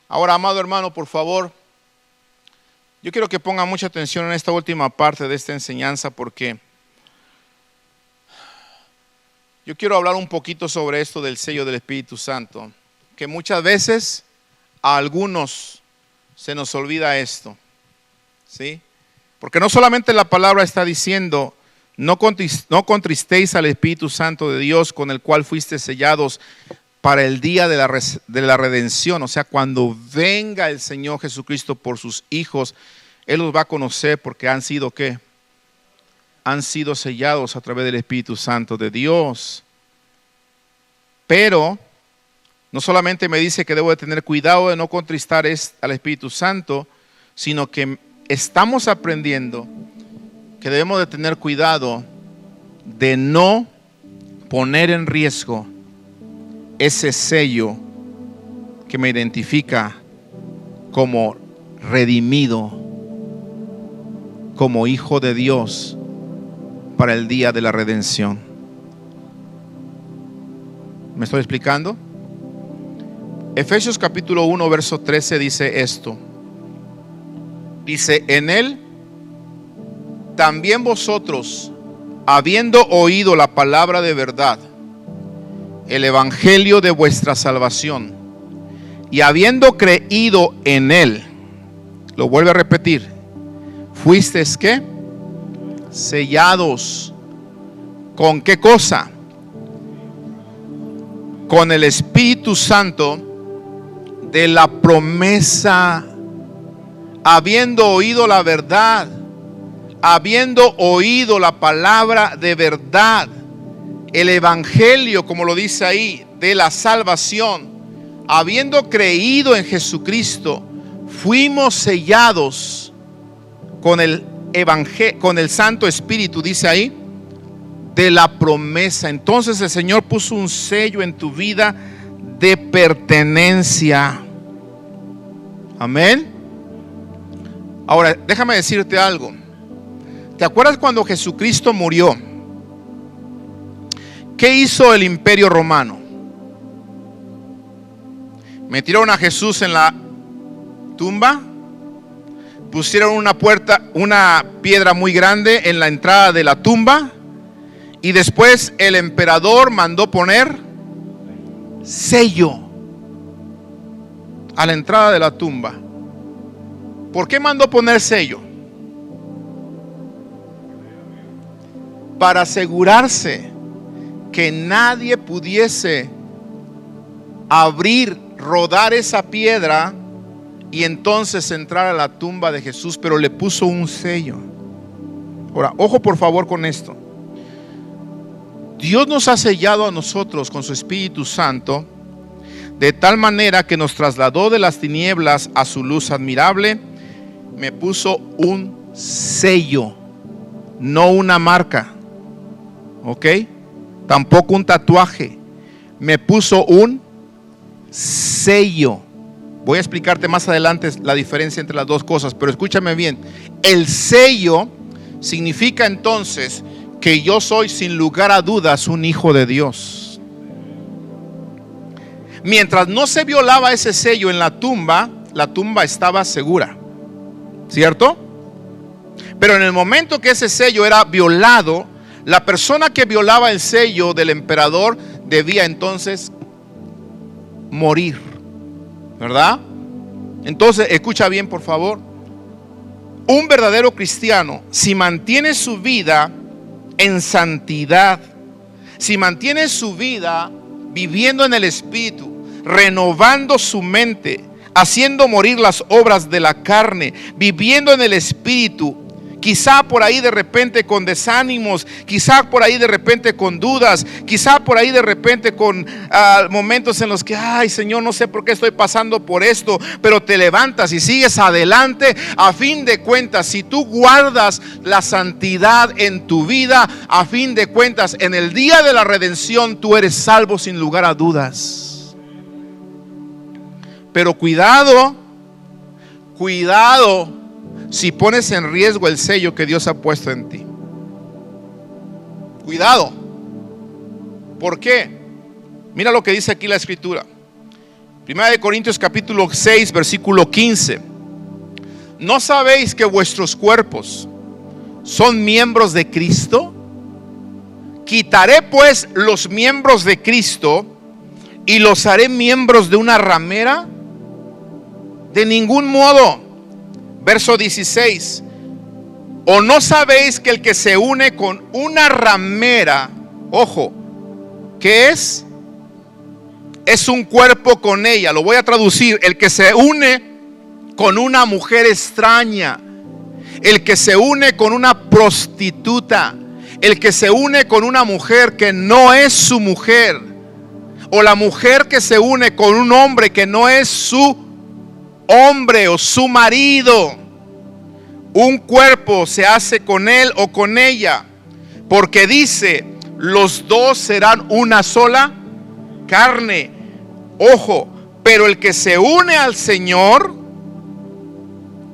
Ahora, amado hermano, por favor, yo quiero que ponga mucha atención en esta última parte de esta enseñanza, porque yo quiero hablar un poquito sobre esto del sello del Espíritu Santo, que muchas veces a algunos se nos olvida esto, ¿sí? Porque no solamente la palabra está diciendo, no contristéis al Espíritu Santo de Dios, con el cual fuiste sellados para el día de la redención. O sea, cuando venga el Señor Jesucristo por sus hijos, Él los va a conocer porque han sido, ¿qué? Han sido sellados a través del Espíritu Santo de Dios. Pero no solamente me dice que debo de tener cuidado de no contristar al Espíritu Santo, sino que estamos aprendiendo que debemos de tener cuidado de no poner en riesgo ese sello que me identifica como redimido, como hijo de Dios para el día de la redención. ¿Me estoy explicando? Efesios capítulo 1, verso 13 dice esto. Dice, en Él también vosotros, habiendo oído la palabra de verdad, el evangelio de vuestra salvación, y habiendo creído en Él, lo vuelve a repetir, fuisteis ¿qué? Sellados. ¿Con qué cosa? Con el Espíritu Santo de la promesa. Habiendo oído la verdad, habiendo oído la palabra de verdad, el evangelio, como lo dice ahí, de la salvación, habiendo creído en Jesucristo, fuimos sellados con el evangelio, con el Santo Espíritu, dice ahí, de la promesa. Entonces el Señor puso un sello en tu vida de pertenencia. Amén. Ahora, déjame decirte algo. ¿Te acuerdas cuando Jesucristo murió? ¿Qué hizo el Imperio Romano? Metieron a Jesús en la tumba, pusieron una piedra muy grande en la entrada de la tumba, y después el emperador mandó poner sello a la entrada de la tumba. ¿Por qué mandó poner sello? Para asegurarse que nadie pudiese abrir, rodar esa piedra y entonces entrar a la tumba de Jesús, pero le puso un sello. Ahora, ojo por favor con esto. Dios nos ha sellado a nosotros con su Espíritu Santo de tal manera que nos trasladó de las tinieblas a su luz admirable. Me puso un sello, no una marca, ¿ok? Tampoco un tatuaje. Me puso un sello. Voy a explicarte más adelante la diferencia entre las dos cosas, pero escúchame bien. El sello significa entonces que yo soy sin lugar a dudas un hijo de Dios. Mientras no se violaba ese sello en la tumba estaba segura, ¿cierto? Pero en el momento que ese sello era violado, la persona que violaba el sello del emperador debía entonces morir, ¿verdad? Entonces, escucha bien por favor. Un verdadero cristiano, si mantiene su vida en santidad, si mantiene su vida viviendo en el Espíritu, renovando su mente, haciendo morir las obras de la carne, viviendo en el Espíritu, Quizá por ahí de repente con desánimos, quizá por ahí de repente con dudas, quizá por ahí de repente con momentos en los que, ay Señor, no sé por qué estoy pasando por esto, pero te levantas y sigues adelante. A fin de cuentas, si tú guardas la santidad en tu vida, a fin de cuentas, en el día de la redención tú eres salvo sin lugar a dudas. Pero cuidado si pones en riesgo el sello que Dios ha puesto en ti. Cuidado. ¿Por qué? Mira lo que dice aquí la escritura. Primera de Corintios capítulo 6 versículo 15. ¿No sabéis que vuestros cuerpos son miembros de Cristo? Quitaré pues los miembros de Cristo y los haré miembros de una ramera. De ningún modo. Verso 16. ¿O no sabéis que el que se une con una ramera, ojo, ¿qué es? Es un cuerpo con ella. Lo voy a traducir. El que se une con una mujer extraña, el que se une con una prostituta, el que se une con una mujer que no es su mujer, o la mujer que se une con un hombre que no es su hombre o su marido, un cuerpo se hace con él o con ella, porque dice, los dos serán una sola carne. Ojo, pero el que se une al Señor,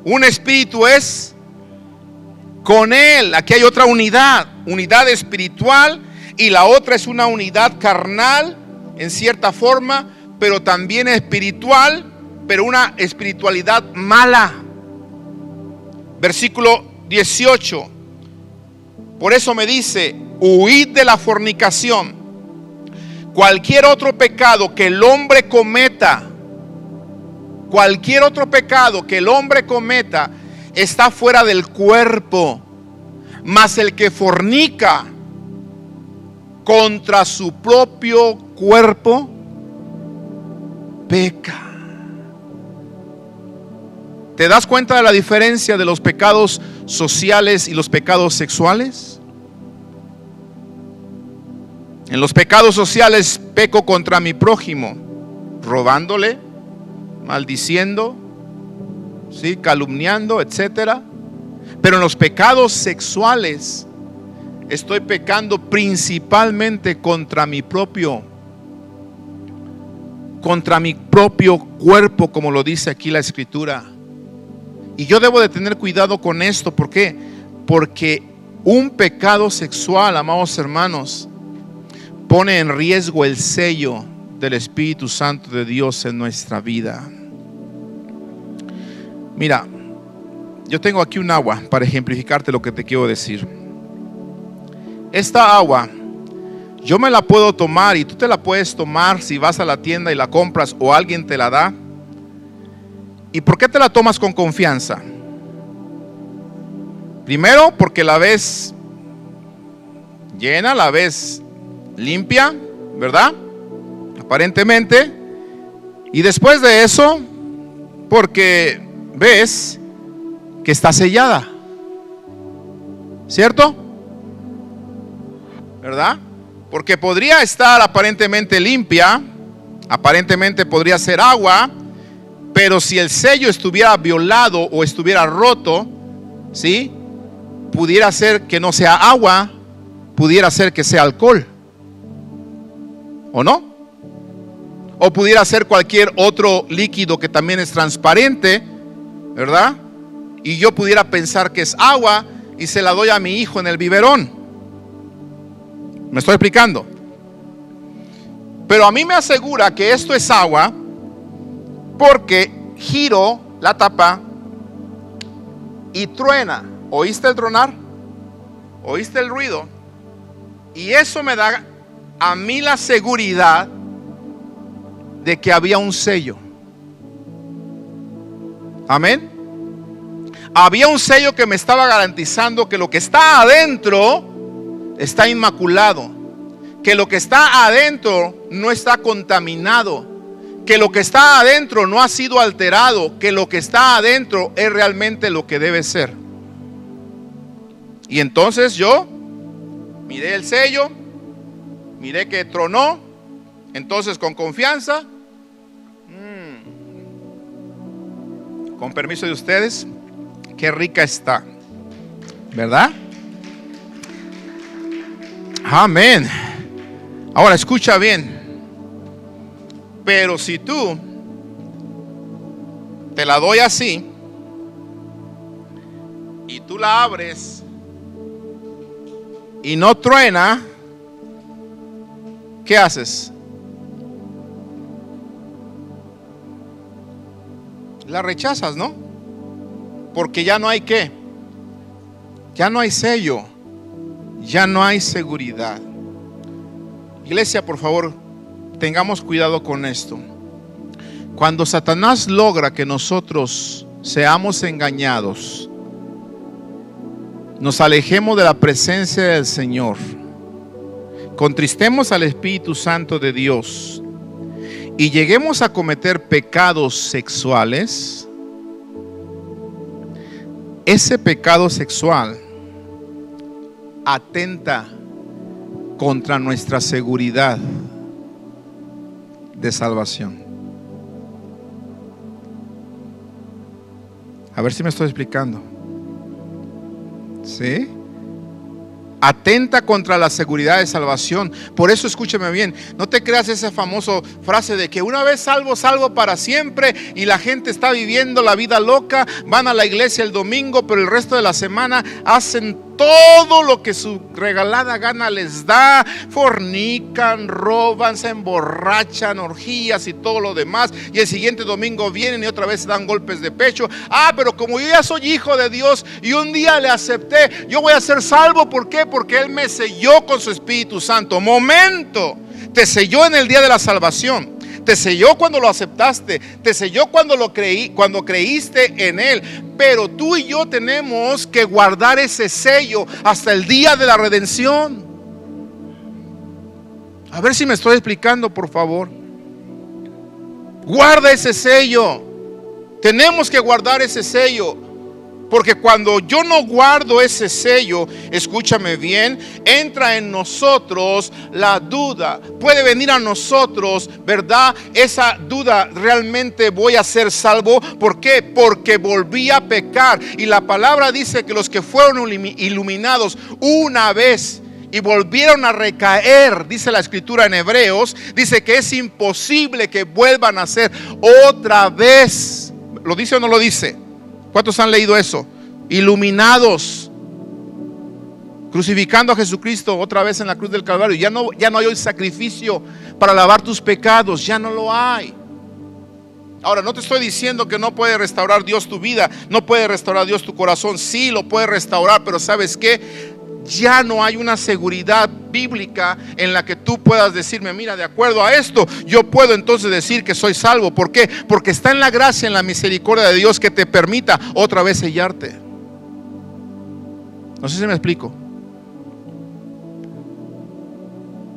un espíritu es con él. Aquí hay otra unidad espiritual, y la otra es una unidad carnal en cierta forma, pero también espiritual, pero una espiritualidad mala. Versículo 18. Por eso me dice, huid de la fornicación. Cualquier otro pecado que el hombre cometa, está fuera del cuerpo, mas el que fornica contra su propio cuerpo peca. ¿Te das cuenta de la diferencia de los pecados sociales y los pecados sexuales? En los pecados sociales peco contra mi prójimo, robándole, maldiciendo, ¿sí? Calumniando, etcétera. Pero en los pecados sexuales estoy pecando principalmente contra mi propio cuerpo, como lo dice aquí la escritura. Y yo debo de tener cuidado con esto. ¿Por qué? Porque un pecado sexual, amados hermanos, pone en riesgo el sello del Espíritu Santo de Dios en nuestra vida. Mira, yo tengo aquí un agua para ejemplificarte lo que te quiero decir. Esta agua yo me la puedo tomar y tú te la puedes tomar si vas a la tienda y la compras o alguien te la da. ¿Y por qué te la tomas con confianza? Primero, porque la ves llena, la ves limpia, ¿verdad? Aparentemente. Y después de eso, porque ves que está sellada, ¿cierto? ¿Verdad? Porque podría estar aparentemente limpia, aparentemente podría ser agua, pero si el sello estuviera violado o estuviera roto, ¿sí? Pudiera ser que no sea agua, pudiera ser que sea alcohol, ¿o no? O pudiera ser cualquier otro líquido que también es transparente, ¿verdad? Y yo pudiera pensar que es agua y se la doy a mi hijo en el biberón. ¿Me estoy explicando? Pero a mí me asegura que esto es agua, porque giro la tapa y truena. ¿Oíste el tronar? ¿Oíste el ruido? Y eso me da a mí la seguridad de que había un sello. Amén. Había un sello que me estaba garantizando que lo que está adentro está inmaculado, que lo que está adentro no está contaminado, que lo que está adentro no ha sido alterado, que lo que está adentro es realmente lo que debe ser. Y entonces yo miré el sello, miré que tronó. Entonces con confianza, con permiso de ustedes, qué rica está, ¿verdad? Amén. Ahora escucha bien. Pero si tú te la doy así y tú la abres y no truena, ¿qué haces? La rechazas, ¿no? Porque ya no hay qué, ya no hay sello, ya no hay seguridad. Iglesia, por favor, tengamos cuidado con esto. Cuando Satanás logra que nosotros seamos engañados, nos alejemos de la presencia del Señor, contristemos al Espíritu Santo de Dios y lleguemos a cometer pecados sexuales, ese pecado sexual atenta contra nuestra seguridad de salvación. A ver si me estoy explicando. ¿Sí? Atenta contra la seguridad de salvación. Por eso escúcheme bien, no te creas esa famosa frase de que una vez salvo, salvo para siempre, y la gente está viviendo la vida loca, van a la iglesia el domingo, pero el resto de la semana hacen todo lo que su regalada gana les da, fornican, roban, se emborrachan, orgías y todo lo demás, y el siguiente domingo vienen y otra vez se dan golpes de pecho. Pero como yo ya soy hijo de Dios y un día le acepté, yo voy a ser salvo. ¿Por qué? Porque Él me selló con su Espíritu Santo. Momento, te selló en el día de la salvación, te selló cuando lo aceptaste, te selló cuando creíste en Él. Pero tú y yo tenemos que guardar ese sello hasta el día de la redención. A ver si me estoy explicando, por favor. Guarda ese sello. Tenemos que guardar ese sello. Porque cuando yo no guardo ese sello, escúchame bien, entra en nosotros la duda. Puede venir a nosotros, ¿verdad? Esa duda, ¿realmente voy a ser salvo? ¿Por qué? Porque volví a pecar. Y la palabra dice que los que fueron iluminados una vez y volvieron a recaer, dice la escritura en Hebreos, dice que es imposible que vuelvan a ser otra vez. ¿Lo dice o no lo dice? ¿Cuántos han leído eso? Iluminados, crucificando a Jesucristo otra vez en la cruz del Calvario. Ya no hay hoy sacrificio para lavar tus pecados, ya no lo hay. Ahora, no te estoy diciendo que no puede restaurar Dios tu vida, no puede restaurar Dios tu corazón. Sí lo puede restaurar, pero ¿sabes qué? Ya no hay una seguridad bíblica en la que tú puedas decirme, mira, de acuerdo a esto, yo puedo entonces decir que soy salvo. ¿Por qué? Porque está en la gracia, en la misericordia de Dios que te permita otra vez sellarte. No sé si me explico.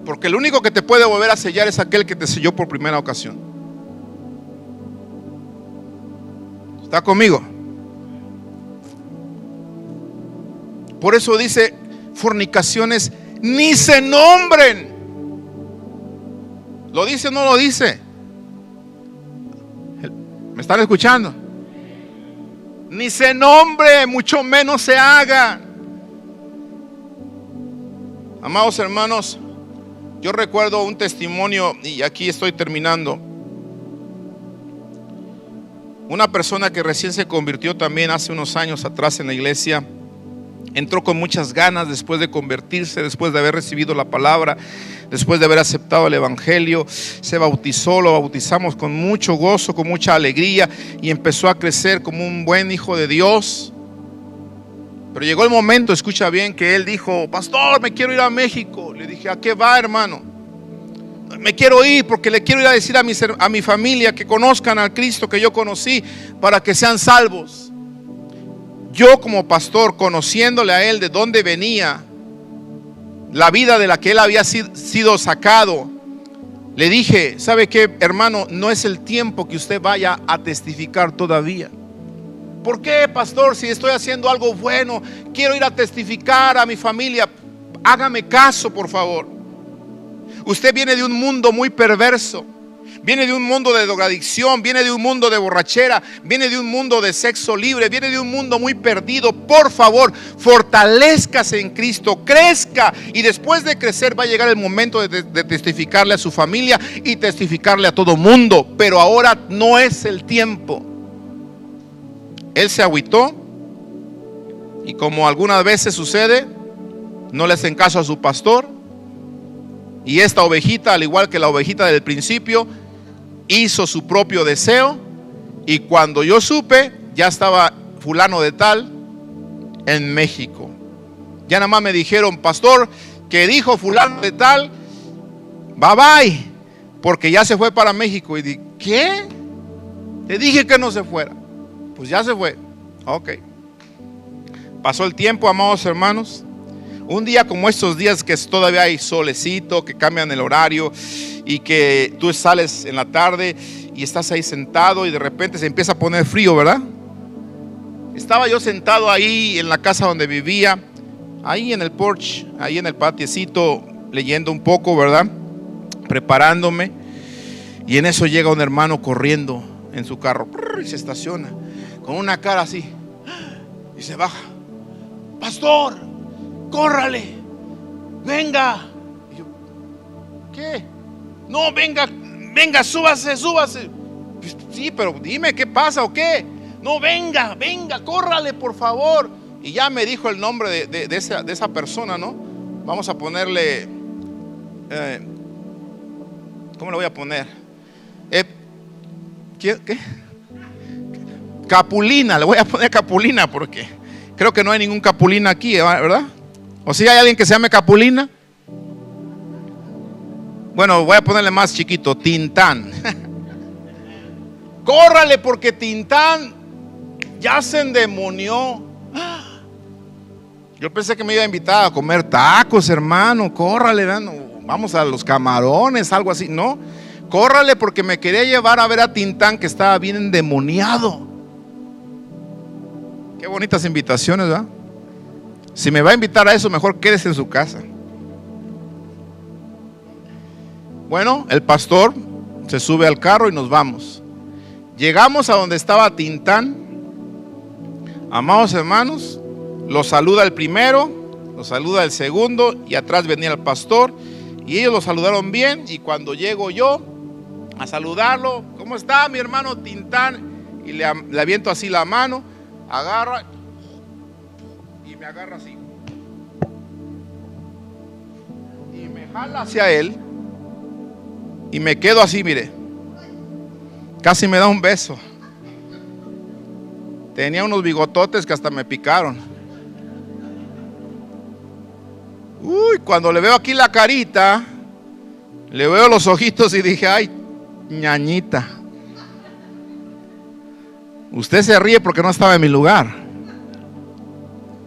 Porque el único que te puede volver a sellar es aquel que te selló por primera ocasión. ¿Está conmigo? Por eso dice, fornicaciones ni se nombren. ¿Lo dice o no lo dice? ¿Me están escuchando? Ni se nombre, mucho menos se haga. Amados hermanos, yo recuerdo un testimonio, y aquí estoy terminando. Una persona que recién se convirtió también hace unos años atrás en la iglesia. Entró con muchas ganas después de convertirse, después de haber recibido la palabra, después de haber aceptado el evangelio. Se bautizó, lo bautizamos con mucho gozo, con mucha alegría, y empezó a crecer como un buen hijo de Dios. Pero llegó el momento, escucha bien, que él dijo, pastor, me quiero ir a México. Le dije, ¿a qué va, hermano? Me quiero ir porque le quiero ir a decir a mi familia que conozcan al Cristo que yo conocí, para que sean salvos. Yo como pastor, conociéndole a él de dónde venía, la vida de la que él había sido sacado, le dije, ¿sabe qué, hermano? No es el tiempo que usted vaya a testificar todavía. ¿Por qué, pastor? Si estoy haciendo algo bueno, quiero ir a testificar a mi familia. Hágame caso, por favor. Usted viene de un mundo muy perverso. Viene de un mundo de drogadicción, viene de un mundo de borrachera, viene de un mundo de sexo libre, viene de un mundo muy perdido. Por favor, fortalézcase en Cristo, crezca, y después de crecer va a llegar el momento de testificarle a su familia y testificarle a todo mundo. Pero ahora no es el tiempo. Él se agüitó y, como algunas veces sucede, no le hacen caso a su pastor. Y esta ovejita, al igual que la ovejita del principio, hizo su propio deseo. Y cuando yo supe, ya estaba fulano de tal en México. Ya nada más me dijeron, pastor, que dijo fulano de tal, bye bye, porque ya se fue para México. Y dije, ¿qué? Te dije que no se fuera. Pues ya se fue. Ok. Pasó el tiempo, amados hermanos. Un día como estos días que todavía hay solecito, que cambian el horario y que tú sales en la tarde y estás ahí sentado y de repente se empieza a poner frío, ¿verdad? Estaba yo sentado ahí en la casa donde vivía, ahí en el porche, ahí en el patiecito, leyendo un poco, ¿verdad? Preparándome, y en eso llega un hermano corriendo en su carro y se estaciona con una cara así y se baja. Pastor, córrale, venga. Y yo, ¿qué? No, venga, súbase. Pues, sí, pero dime qué pasa o qué. No, venga, córrale, por favor. Y ya me dijo el nombre de esa persona, ¿no? Vamos a ponerle, ¿cómo le voy a poner? ¿Qué? Capulina, le voy a poner Capulina porque creo que no hay ningún Capulina aquí, ¿verdad? ¿O si hay alguien que se llame Capulina? Bueno, voy a ponerle más chiquito, Tintán. Córrale porque Tintán ya se endemonió. Yo pensé que me iba a invitar a comer tacos, hermano. Córrale, vamos a los camarones, algo así. No, córrale porque me quería llevar a ver a Tintán, que estaba bien endemoniado. Qué bonitas invitaciones, ¿verdad? Si me va a invitar a eso, mejor quédese en su casa. Bueno, el pastor se sube al carro y nos vamos. Llegamos a donde estaba Tintán. Amados hermanos, lo saluda el primero, lo saluda el segundo, y atrás venía el pastor, y ellos lo saludaron bien. Y cuando llego yo a saludarlo, ¿cómo está mi hermano Tintán? Y le aviento así la mano, agarra y me agarra así y me jala hacia él y me quedo así, mire, casi me da un beso. Tenía unos bigototes que hasta me picaron. Uy, cuando le veo aquí la carita, le veo los ojitos y dije, ay, ñañita, usted se ríe porque no estaba en mi lugar.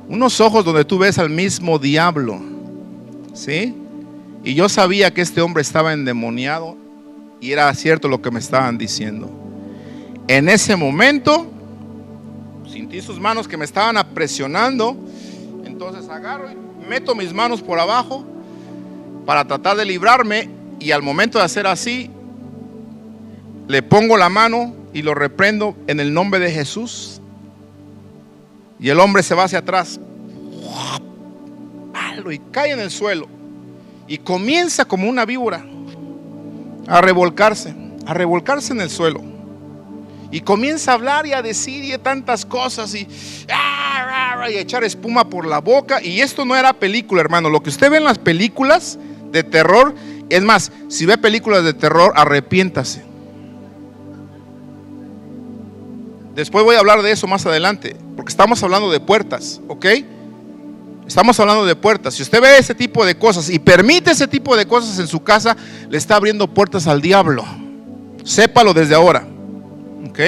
Unos ojos donde tú ves al mismo diablo, ¿sí? Y yo sabía que este hombre estaba endemoniado y era cierto lo que me estaban diciendo. En ese momento sentí sus manos que me estaban presionando. Entonces agarro y meto mis manos por abajo para tratar de librarme, y al momento de hacer así, le pongo la mano y lo reprendo en el nombre de Jesús. Y el hombre se va hacia atrás y cae en el suelo y comienza como una víbora a revolcarse en el suelo, y comienza a hablar y a decir y tantas cosas y a echar espuma por la boca. Y esto no era película, hermano. Lo que usted ve en las películas de terror, es más, si ve películas de terror, arrepiéntase. Después voy a hablar de eso más adelante, porque estamos hablando de puertas, ¿ok? Estamos hablando de puertas. Si usted ve ese tipo de cosas y permite ese tipo de cosas en su casa, le está abriendo puertas al diablo. Sépalo desde ahora, ¿ok?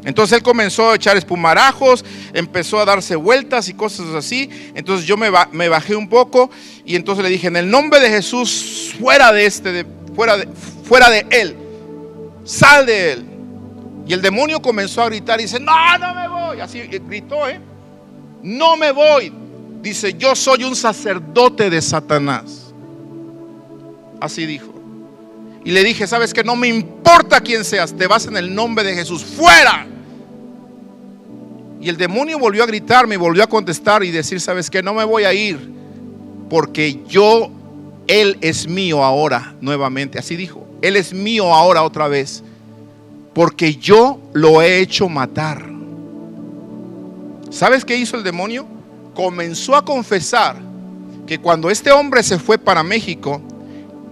Entonces él comenzó a echar espumarajos, empezó a darse vueltas y cosas así. Entonces yo me bajé un poco y entonces le dije, en el nombre de Jesús, fuera de él, sal de él. Y el demonio comenzó a gritar y dice, no me voy. voy. Así gritó, no me voy. Dice, yo soy un sacerdote de Satanás. Así dijo. Y le dije, ¿sabes qué? No me importa quién seas, te vas en el nombre de Jesús, ¡fuera! Y el demonio volvió a gritarme y volvió a contestar y decir, ¿sabes qué? No me voy a ir, porque Él es mío ahora nuevamente. Así dijo, Él es mío ahora otra vez, porque yo lo he hecho matar. ¿Sabes qué hizo el demonio? Comenzó a confesar que cuando este hombre se fue para México,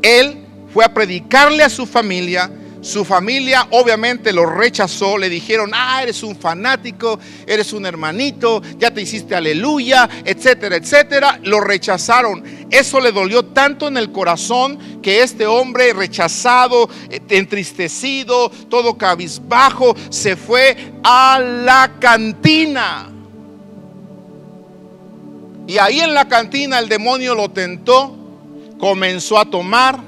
él fue a predicarle a su familia. Su familia obviamente lo rechazó, le dijeron, eres un fanático, eres un hermanito, ya te hiciste aleluya, etcétera, etcétera. Lo rechazaron. Eso le dolió tanto en el corazón que este hombre rechazado, entristecido, todo cabizbajo, se fue a la cantina. Y ahí en la cantina el demonio lo tentó, comenzó a tomar.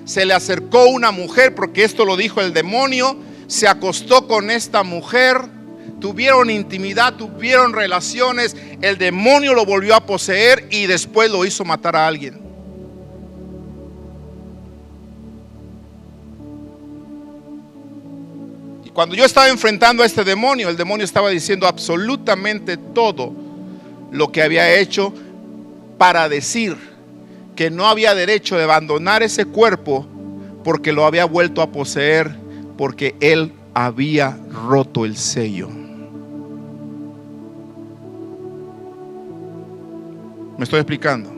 Se le acercó una mujer, porque esto lo dijo el demonio. Se acostó con esta mujer, tuvieron intimidad, tuvieron relaciones. El demonio lo volvió a poseer y después lo hizo matar a alguien. Y cuando yo estaba enfrentando a este demonio, el demonio estaba diciendo absolutamente todo lo que había hecho para decir que no había derecho de abandonar ese cuerpo, porque lo había vuelto a poseer, porque él había roto el sello. ¿Me estoy explicando?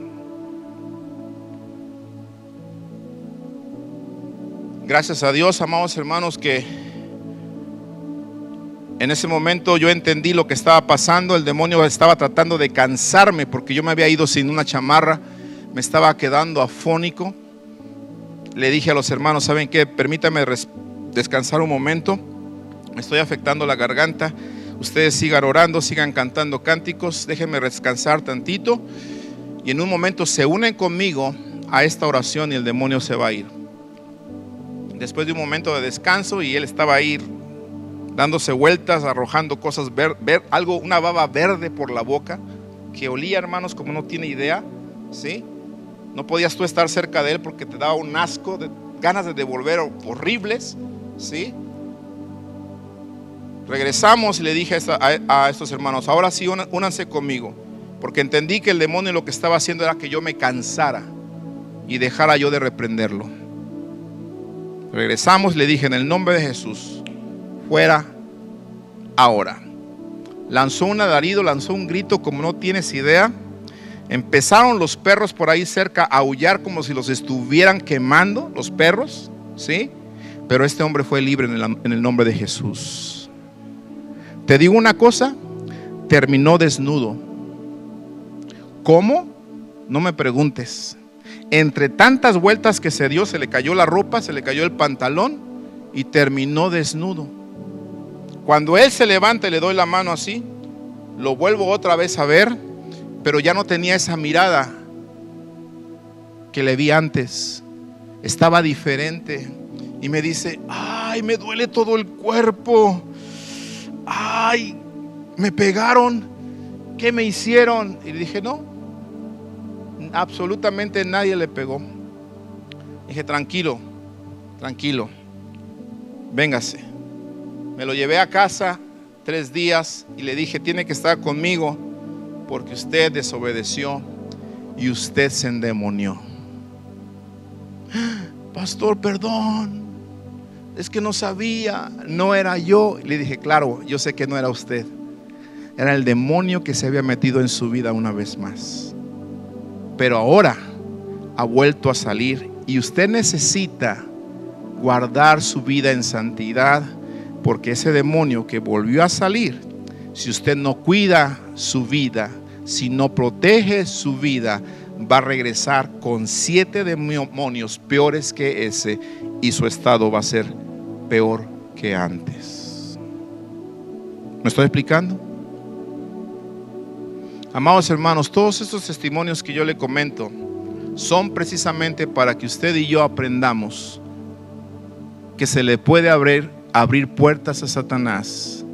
Gracias a Dios, amados hermanos, que en ese momento yo entendí lo que estaba pasando. El demonio estaba tratando de cansarme, porque yo me había ido sin una chamarra. Me estaba quedando afónico. Le dije a los hermanos, ¿saben qué? Permítanme descansar un momento. Me estoy afectando la garganta. Ustedes sigan orando, sigan cantando cánticos. Déjenme descansar tantito. Y en un momento se unen conmigo a esta oración y el demonio se va a ir. Después de un momento de descanso, y él estaba ahí dándose vueltas, arrojando cosas, una baba verde por la boca, que olía, hermanos, como no tiene idea, ¿sí? No podías tú estar cerca de él porque te daba un asco, ganas de devolver horribles, ¿sí? Regresamos y le dije a estos hermanos, ahora sí, únanse conmigo, porque entendí que el demonio lo que estaba haciendo era que yo me cansara y dejara yo de reprenderlo. Regresamos y le dije, en el nombre de Jesús, fuera ahora. Lanzó un alarido, lanzó un grito como no tienes idea. Empezaron los perros por ahí cerca a aullar como si los estuvieran quemando, los perros, ¿sí? Pero este hombre fue libre en el nombre de Jesús. Te digo una cosa, terminó desnudo. ¿Cómo? No me preguntes. Entre tantas vueltas que se dio, se le cayó la ropa, se le cayó el pantalón y terminó desnudo. Cuando él se levanta y le doy la mano así, lo vuelvo otra vez a ver, pero ya no tenía esa mirada que le vi antes. Estaba diferente y me dice, ay, me duele todo el cuerpo, ay, me pegaron, ¿qué me hicieron? Y le dije, no, absolutamente nadie le pegó. Dije, tranquilo, véngase. Me lo llevé a casa 3 días y le dije, tiene que estar conmigo porque usted desobedeció y usted se endemonió. Pastor, perdón, es que no sabía, no era yo. Y le dije, claro, yo sé que no era usted, era el demonio que se había metido en su vida una vez más. Pero ahora ha vuelto a salir y usted necesita guardar su vida en santidad, porque ese demonio que volvió a salir, si usted no cuida su vida, si no protege su vida, va a regresar con 7 demonios peores que ese, y su estado va a ser peor que antes. ¿Me estoy explicando? Amados hermanos, todos estos testimonios que yo le comento son precisamente para que usted y yo aprendamos que se le puede abrir abrir puertas a Satanás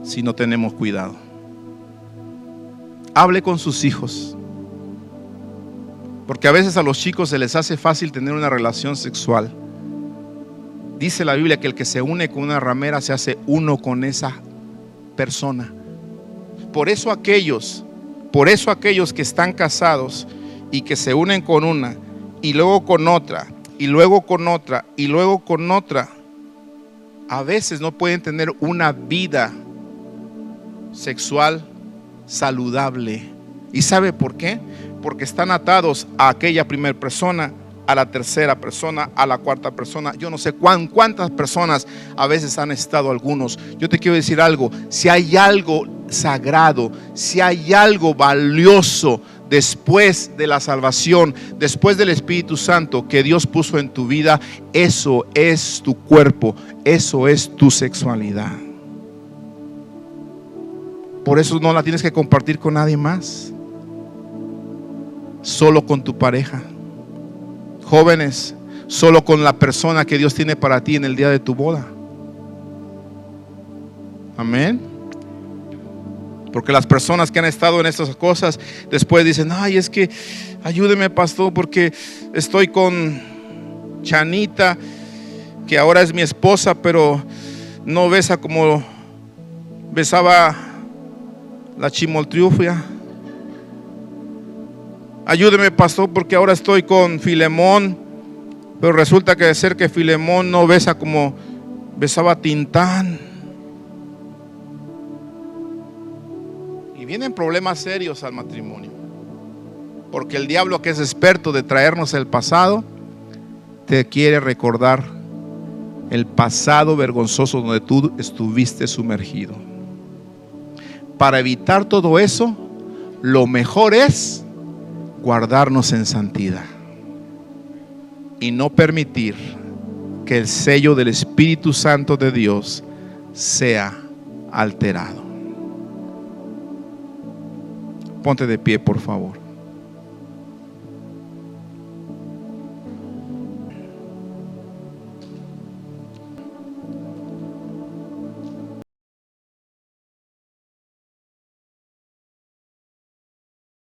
si no tenemos cuidado. Hable con sus hijos, porque a veces a los chicos se les hace fácil tener una relación sexual. Dice la Biblia que el que se une con una ramera se hace uno con esa persona. Por eso aquellos que están casados y que se unen con una y luego con otra y luego con otra y luego con otra, a veces no pueden tener una vida sexual saludable. ¿Y sabe por qué? Porque están atados a aquella primera persona, a la tercera persona, a la cuarta persona. Yo no sé cuántas personas a veces han estado algunos. Yo te quiero decir algo: si hay algo sagrado, si hay algo valioso después de la salvación, después del Espíritu Santo que Dios puso en tu vida, eso es tu cuerpo, eso es tu sexualidad. Por eso no la tienes que compartir con nadie más, solo con tu pareja. Jóvenes, solo con la persona que Dios tiene para ti en el día de tu boda. Amén. Porque las personas que han estado en estas cosas después dicen: ay, es que ayúdeme, pastor, porque estoy con Chanita, que ahora es mi esposa, pero no besa como besaba la chimoltrufia. Ayúdeme, pastor, porque ahora estoy con Filemón, pero resulta que ser que Filemón no besa como besaba Tintán. Y vienen problemas serios al matrimonio, porque el diablo, que es experto de traernos el pasado, te quiere recordar el pasado vergonzoso donde tú estuviste sumergido. Para evitar todo eso, lo mejor es guardarnos en santidad y no permitir que el sello del Espíritu Santo de Dios sea alterado. Ponte de pie, por favor.